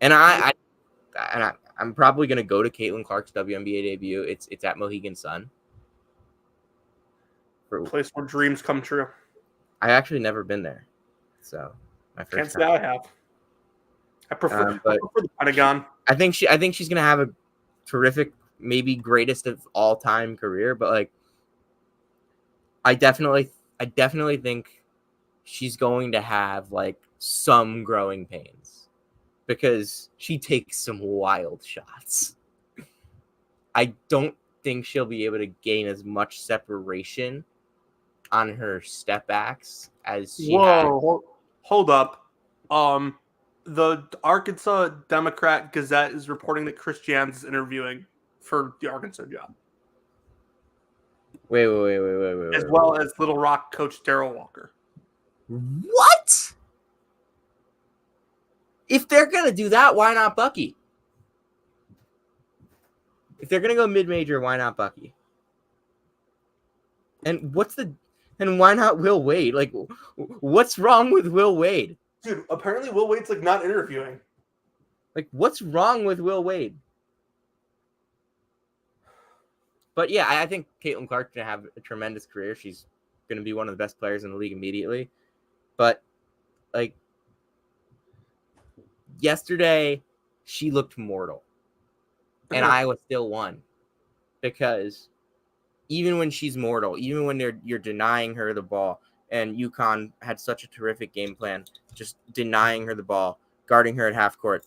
And I'm probably gonna go to Caitlin Clark's WNBA debut. It's at Mohegan Sun. A place where dreams come true. I actually never been there. So my first Can't say I have. I prefer the Pentagon. I think she's gonna have a terrific, maybe greatest of all time career, but I definitely think she's going to have some growing pains. because she takes some wild shots. I don't think she'll be able to gain as much separation on her step backs as she had. Hold up. The Arkansas Democrat Gazette is reporting that Chris Jans is interviewing for the Arkansas job, Wait. as well as Little Rock coach Darrell Walker. What? If they're going to do that, why not Bucky? If they're going to go mid-major, why not Bucky? And why not Will Wade? Like, what's wrong with Will Wade? Dude, apparently Will Wade's like not interviewing. Like, what's wrong with Will Wade? But yeah, I think Caitlin Clark's going to have a tremendous career. She's going to be one of the best players in the league immediately. But, like, yesterday, she looked mortal. And Iowa still won. Because even when she's mortal, even when you're denying her the ball, and UConn had such a terrific game plan, just denying her the ball, guarding her at half court,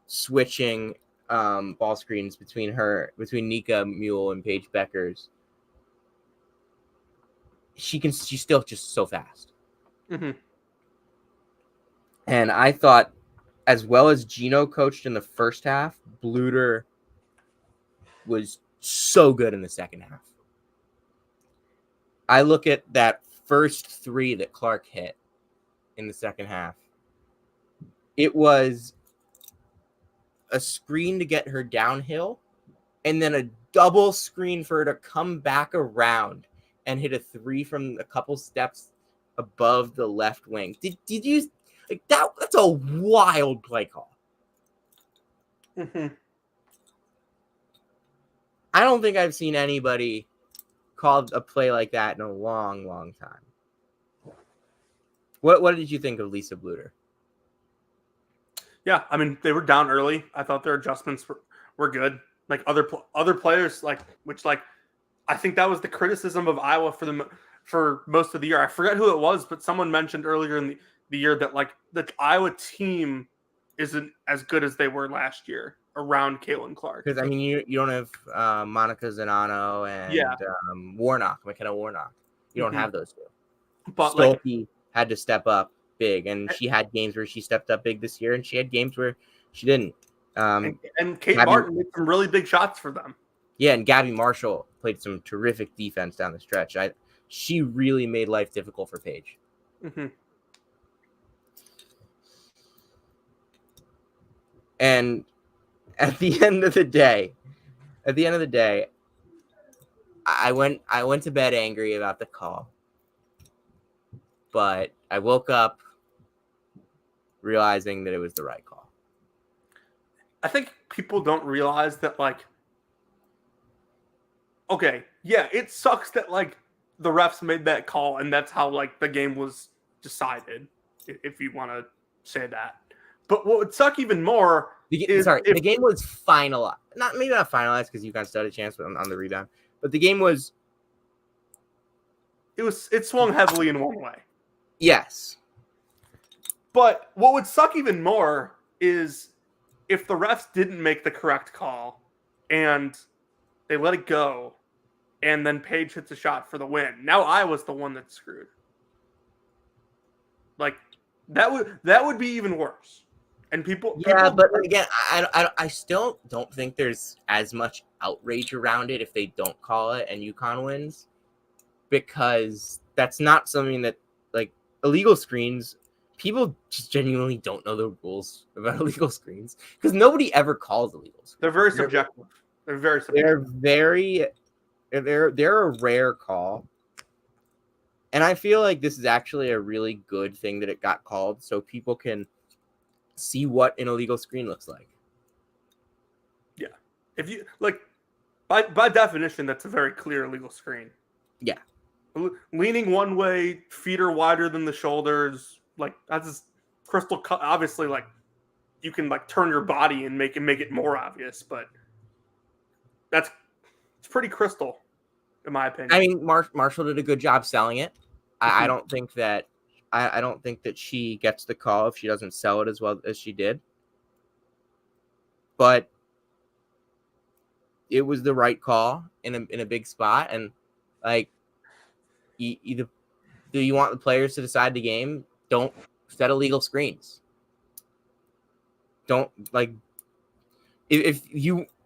switching ball screens between Nika Mule and Paige Beckers. She's still just so fast. Mm-hmm. And I thought, as well as Gino coached in the first half, Bluter was so good in the second half. I look at that first three that Clark hit in the second half. It was a screen to get her downhill, and then a double screen for her to come back around and hit a three from a couple steps above the left wing. Did you like that? That's a wild play call. Mm-hmm. I don't think I've seen anybody call a play like that in a long, long time. What did you think of Lisa Bluter? Yeah, I mean, they were down early. I thought their adjustments were good. Like other players, I think that was the criticism of Iowa for most of the year. I forget who it was, but someone mentioned earlier in the year that like the Iowa team isn't as good as they were last year around Caitlin Clark. Because I mean, you don't have Monica Zanano and McKenna Warnock. You don't have those two. But Stolpe had to step up big, and she had games where she stepped up big this year, and she had games where she didn't. And Kate Martin made some really big shots for them. Yeah, and Gabby Marshall played some terrific defense down the stretch. She really made life difficult for Paige. Mm-hmm. And at the end of the day, I went to bed angry about the call. But I woke up realizing that it was the right call. I think people don't realize that, okay, yeah, it sucks that, the refs made that call and that's how, the game was decided, if you want to say that. But what would suck even more the game was finalized. Not finalized because UConn still had a chance on the rebound. But the game was... It swung heavily in one way. Yes. But what would suck even more is if the refs didn't make the correct call and they let it go and then Paige hits a shot for the win. Now Iowa's the one that's screwed. That would be even worse. And people but again, I still don't think there's as much outrage around it if they don't call it and UConn wins, because that's not something that illegal screens. People just genuinely don't know the rules about illegal screens because nobody ever calls illegal screens. They're very subjective. They're a rare call. And I feel like this is actually a really good thing that it got called so people can see what an illegal screen looks like. Yeah. If you by definition, that's a very clear illegal screen. Yeah. Leaning one way, feet are wider than the shoulders. That's just crystal cut. Obviously, you can turn your body and make it more obvious, but it's pretty crystal, in my opinion. I mean, Marshall did a good job selling it. I don't think that she gets the call if she doesn't sell it as well as she did. but it was the right call in a big spot. And like, either do you want the players to decide the game? Don't set illegal screens. Don't like if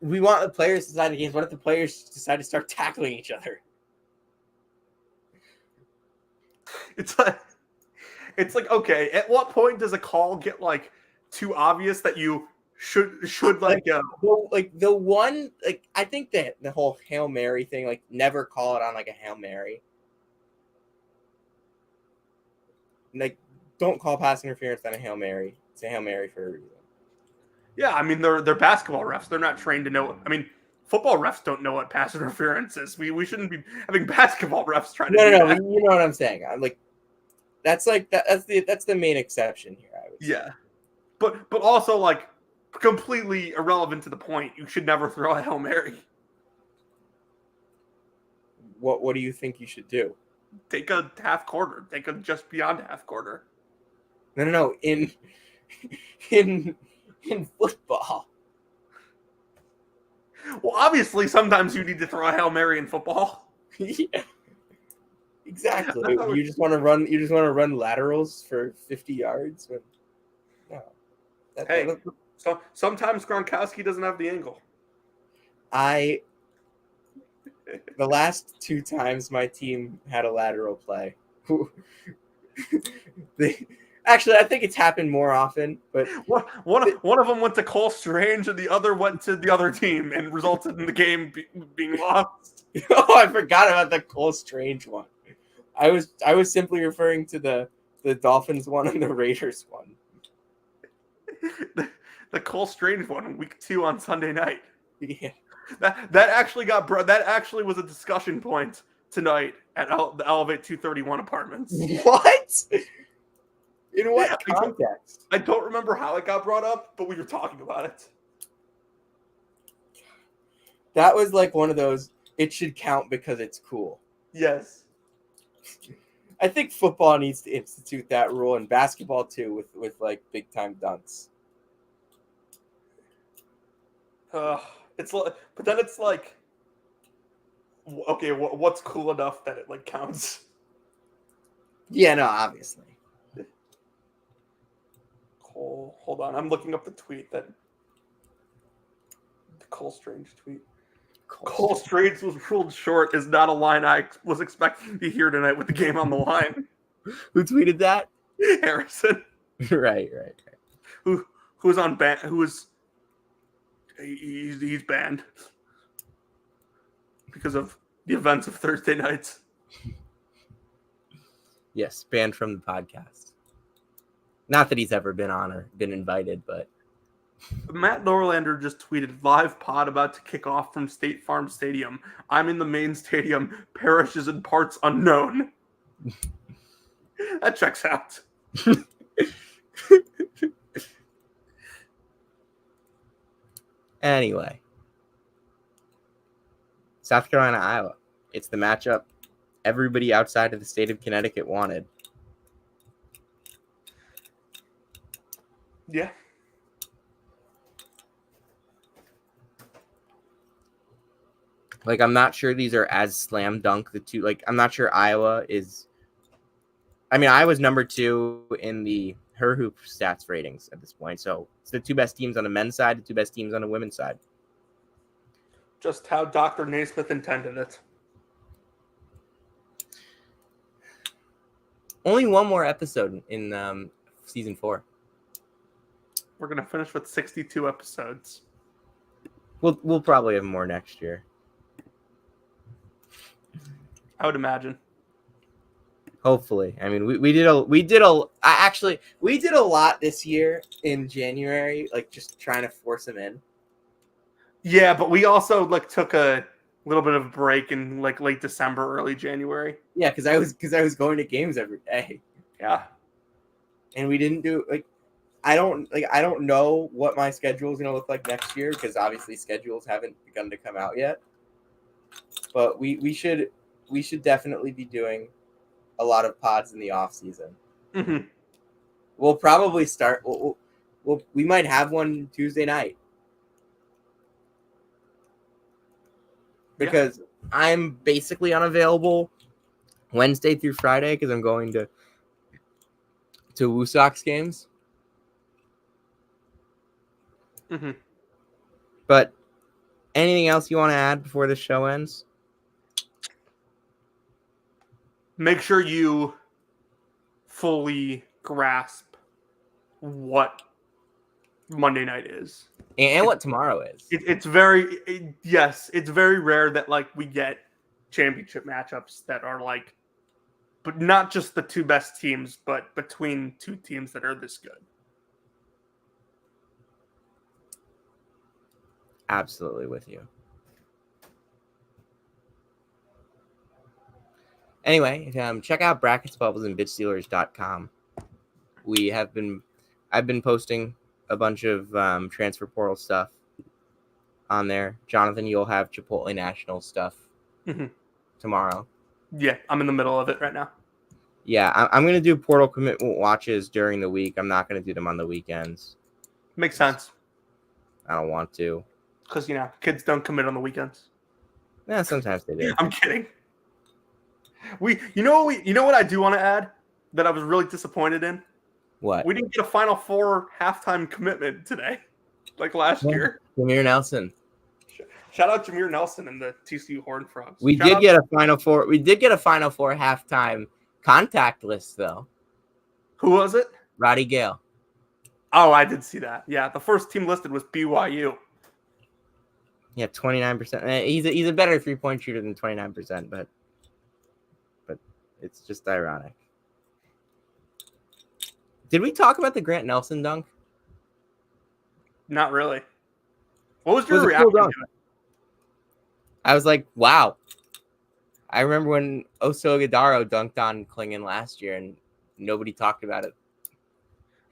we want the players to decide the games. What if the players decide to start tackling each other? It's like okay, at what point does a call get like too obvious that you should like the one, like, I think that the whole Hail Mary thing, like, never call it on like a Hail Mary. Like, don't call pass interference on a Hail Mary. It's a Hail Mary for a reason. Yeah, I mean they're basketball refs. They're not trained to know. I mean, football refs don't know what pass interference is. We shouldn't be having basketball refs trying to do that. You know what I'm saying. I'm like, that's the main exception here, I would say. Yeah. But also, like, completely irrelevant to the point. You should never throw a Hail Mary. What do you think you should do? Take a half quarter. Take a just beyond half quarter. No. In football. Well, obviously, sometimes you need to throw a Hail Mary in football. Yeah. Exactly. You just want to run laterals for 50 yards. No. So sometimes Gronkowski doesn't have the angle. The last 2 times my team had a lateral play. Actually, I think it's happened more often, but one of them went to Cole Strange and the other went to the other team and resulted in the game being lost. Oh, I forgot about the Cole Strange one. I was simply referring to the Dolphins one and the Raiders one. The Cole Strange one, week 2 on Sunday night. Yeah. That actually was a discussion point tonight at the Elevate 231 apartments. What? In what context? I don't remember how it got brought up, but we were talking about it. That was like one of those, it should count because it's cool. Yes. I think football needs to institute that rule, and basketball too, with like big time dunks. But then it's like, okay, what's cool enough that it like counts? Yeah, no, obviously. Cole, hold on, I'm looking up the tweet the Cole Strange tweet. Cole Strange was ruled short is not a line I was expecting to hear tonight with the game on the line. Who tweeted that? Harrison. Right. Who's on ban? He's banned because of the events of Thursday nights. Yes, banned from the podcast. Not that he's ever been on or been invited, but Matt Norlander just tweeted, live pod about to kick off from State Farm Stadium. I'm in the main stadium. Parish is in parts unknown. That checks out. Anyway. South Carolina, Iowa. It's the matchup everybody outside of the state of Connecticut wanted. Yeah. Like, I'm not sure these are as slam dunk. I'm not sure Iowa is. I mean, Iowa's number 2 in the Her Hoop stats ratings at this point. So it's the 2 best teams on the men's side, the 2 best teams on the women's side. Just how Dr. Naismith intended it. Only one more episode in season 4. We're gonna finish with 62 episodes. We'll probably have more next year. I would imagine. Hopefully. I mean, we did a lot this year in January, like just trying to force them in. Yeah, but we also like took a little bit of a break in like late December, early January. Yeah, because I was going to games every day. Yeah, and we didn't do I don't know what my schedule is going to look like next year because obviously schedules haven't begun to come out yet. But we should definitely be doing a lot of pods in the off season. Mm-hmm. We'll probably start. We might have one Tuesday night. because I'm basically unavailable Wednesday through Friday because I'm going to Woo Sox games. Mm-hmm. But anything else you want to add before the show ends? Make sure you fully grasp what Monday night is. And what tomorrow is. It's very it's very rare that like we get championship matchups that are like, but not just the two best teams, but between two teams that are this good. Absolutely with you. Anyway, check out brackets, bubbles, and bitstealers.com. I've been posting a bunch of transfer portal stuff on there. Jonathan, you'll have Chipotle National stuff tomorrow. Yeah, I'm in the middle of it right now. Yeah, I'm going to do portal commitment watches during the week. I'm not going to do them on the weekends. Makes sense. I don't want to. Because, kids don't commit on the weekends. Yeah, sometimes they do. I'm kidding. You know what I do want to add that I was really disappointed in? What? We didn't get a Final Four halftime commitment today, like last year. Jameer Nelson. Shout out Jameer Nelson and the TCU Horned Frogs. We did get a Final Four halftime contact list though. Who was it? Roddy Gale. Oh, I did see that. Yeah, the first team listed was BYU. Yeah, 29%. He's a better 3-point shooter than 29%, but it's just ironic. Did we talk about the Grant Nelson dunk? Not really. What was your reaction to it? I was like, wow. I remember when Osogadaro dunked on Klingon last year, and nobody talked about it.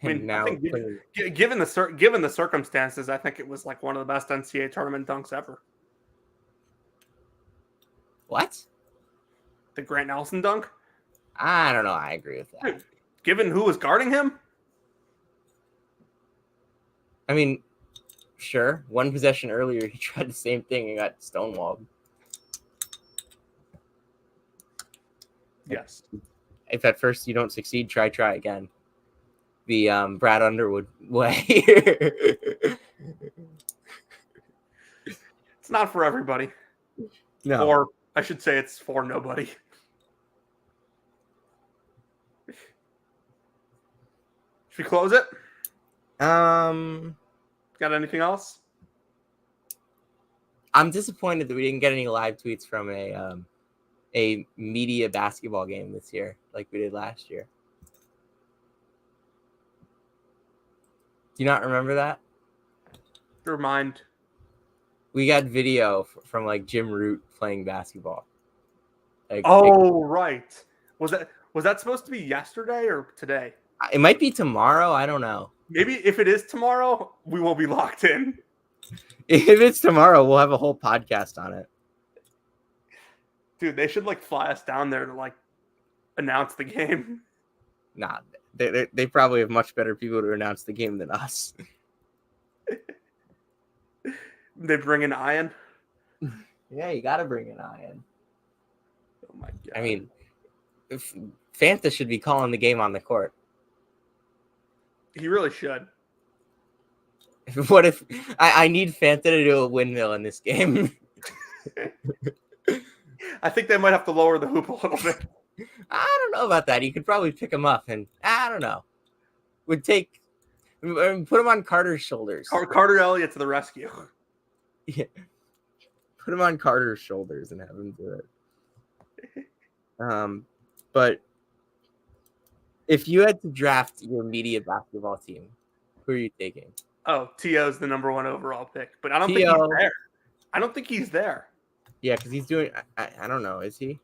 I think given the circumstances, I think it was like one of the best NCAA tournament dunks ever. What? The Grant Nelson dunk? I don't know. I agree with that. Dude, given who was guarding him? I mean, sure. One possession earlier, he tried the same thing and got stonewalled. Yes. If at first you don't succeed, try again. The Brad Underwood way. It's not for everybody. No. Or I should say it's for nobody. Should we close it? Got anything else? I'm disappointed that we didn't get any live tweets from a media basketball game this year like we did last year. Do you not remember that? Remind. We got video from like Jim Root playing basketball. Like, right. Was that supposed to be yesterday or today? It might be tomorrow. I don't know. Maybe if it is tomorrow, we will be locked in. If it's tomorrow, we'll have a whole podcast on it. Dude, they should like fly us down there to like announce the game. Nah, they probably have much better people to announce the game than us. They bring in Ian. Yeah, you got to bring in Ian. Oh my god! I mean, Fanta should be calling the game on the court. He really should. What if I need Fanta to do a windmill in this game? I think they might have to lower the hoop a little bit. I don't know about that. You could probably pick him up, and I don't know. Put him on Carter's shoulders. Carter Elliott to the rescue. Yeah. Put him on Carter's shoulders and have him do it. But if you had to draft your media basketball team, who are you taking? Oh, T.O.'s the number 1 overall pick, but I don't think he's there. I don't think he's there. Yeah, because he's doing. I don't know. Is he?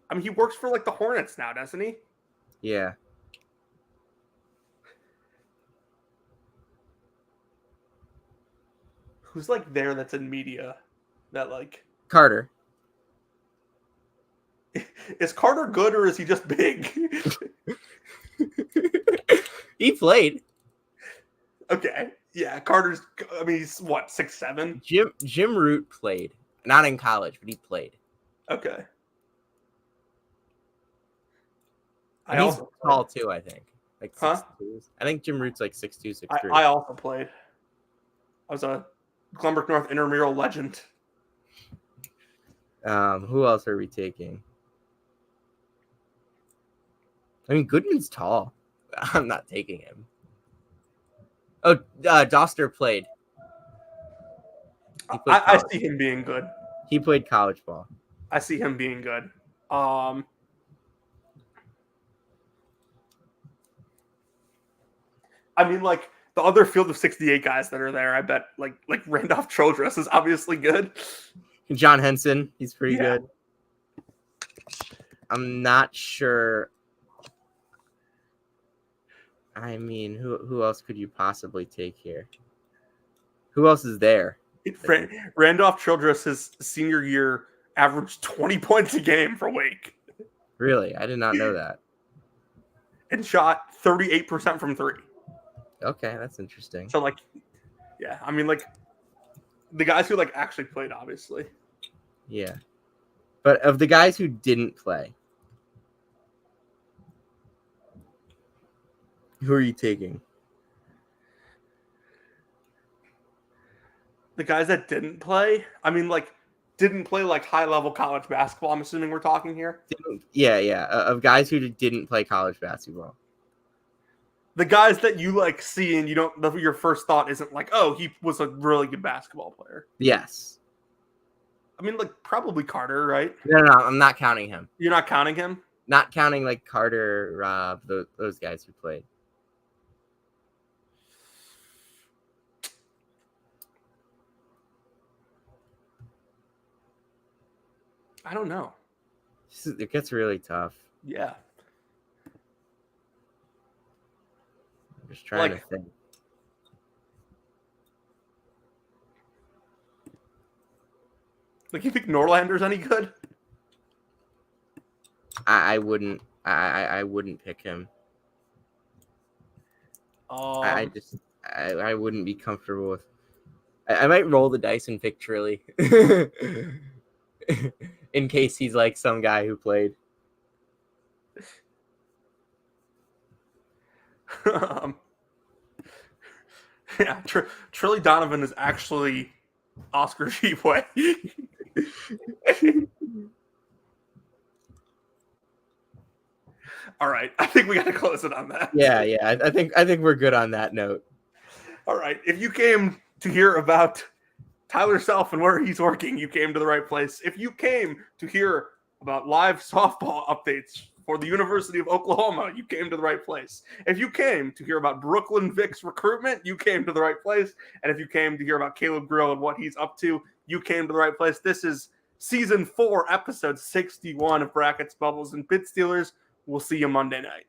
I mean, he works for like the Hornets now, doesn't he? Yeah. Who's like there that's in media that like Carter. Is Carter good or is he just big? He played. Okay. Yeah, Carter's. I mean, he's what, 6'7"? Jim Root played. not in college, but he played. Okay. And he's tall too, I think. Like 6'2". I think Jim Root's like 6'2", 6'3". I also played. I was a Glenbrook North intramural legend. Who else are we taking? I mean, Goodman's tall. I'm not taking him. Oh, Doster played. I see him being good. He played college ball. I see him being good. I mean, like the other field of 68 guys that are there, I bet like Randolph Childress is obviously good. John Henson, he's pretty good. I'm not sure. I mean, who else could you possibly take here? Who else is there? Randolph Childress, his senior year, averaged 20 points a game for Wake. Really? I did not know that. And shot 38% from three. Okay, that's interesting. So, like, yeah, I mean, like, the guys who, like, actually played, obviously. Yeah. But of the guys who didn't play, who are you taking? The guys that didn't play? I mean, like, didn't play, like, high-level college basketball, I'm assuming we're talking here? Yeah. Of guys who didn't play college basketball. The guys that you, like, see and you don't, your first thought isn't like, oh, he was a really good basketball player. Yes. I mean, like, probably Carter, right? No, I'm not counting him. You're not counting him? Not counting, like, Carter, Rob, those guys who played. I don't know. It gets really tough. Yeah. I'm just trying to think. Like, you think Norlander's any good? I wouldn't. I wouldn't pick him. I wouldn't be comfortable with. I might roll the dice and pick Trilly, in case he's like some guy who played. Yeah, Trilly Donovan is actually Oscar Tshiebwe. All right, I think we got to close it on that. Yeah. I think we're good on that note. All right, if you came to hear about Tyler Self and where he's working, you came to the right place. If you came to hear about live softball updates for the University of Oklahoma, you came to the right place. If you came to hear about Brooklyn Vic's recruitment, you came to the right place. And if you came to hear about Caleb Grill and what he's up to, you came to the right place. This is Season 4, Episode 61 of Brackets, Bubbles, and Bit Stealers. We'll see you Monday night.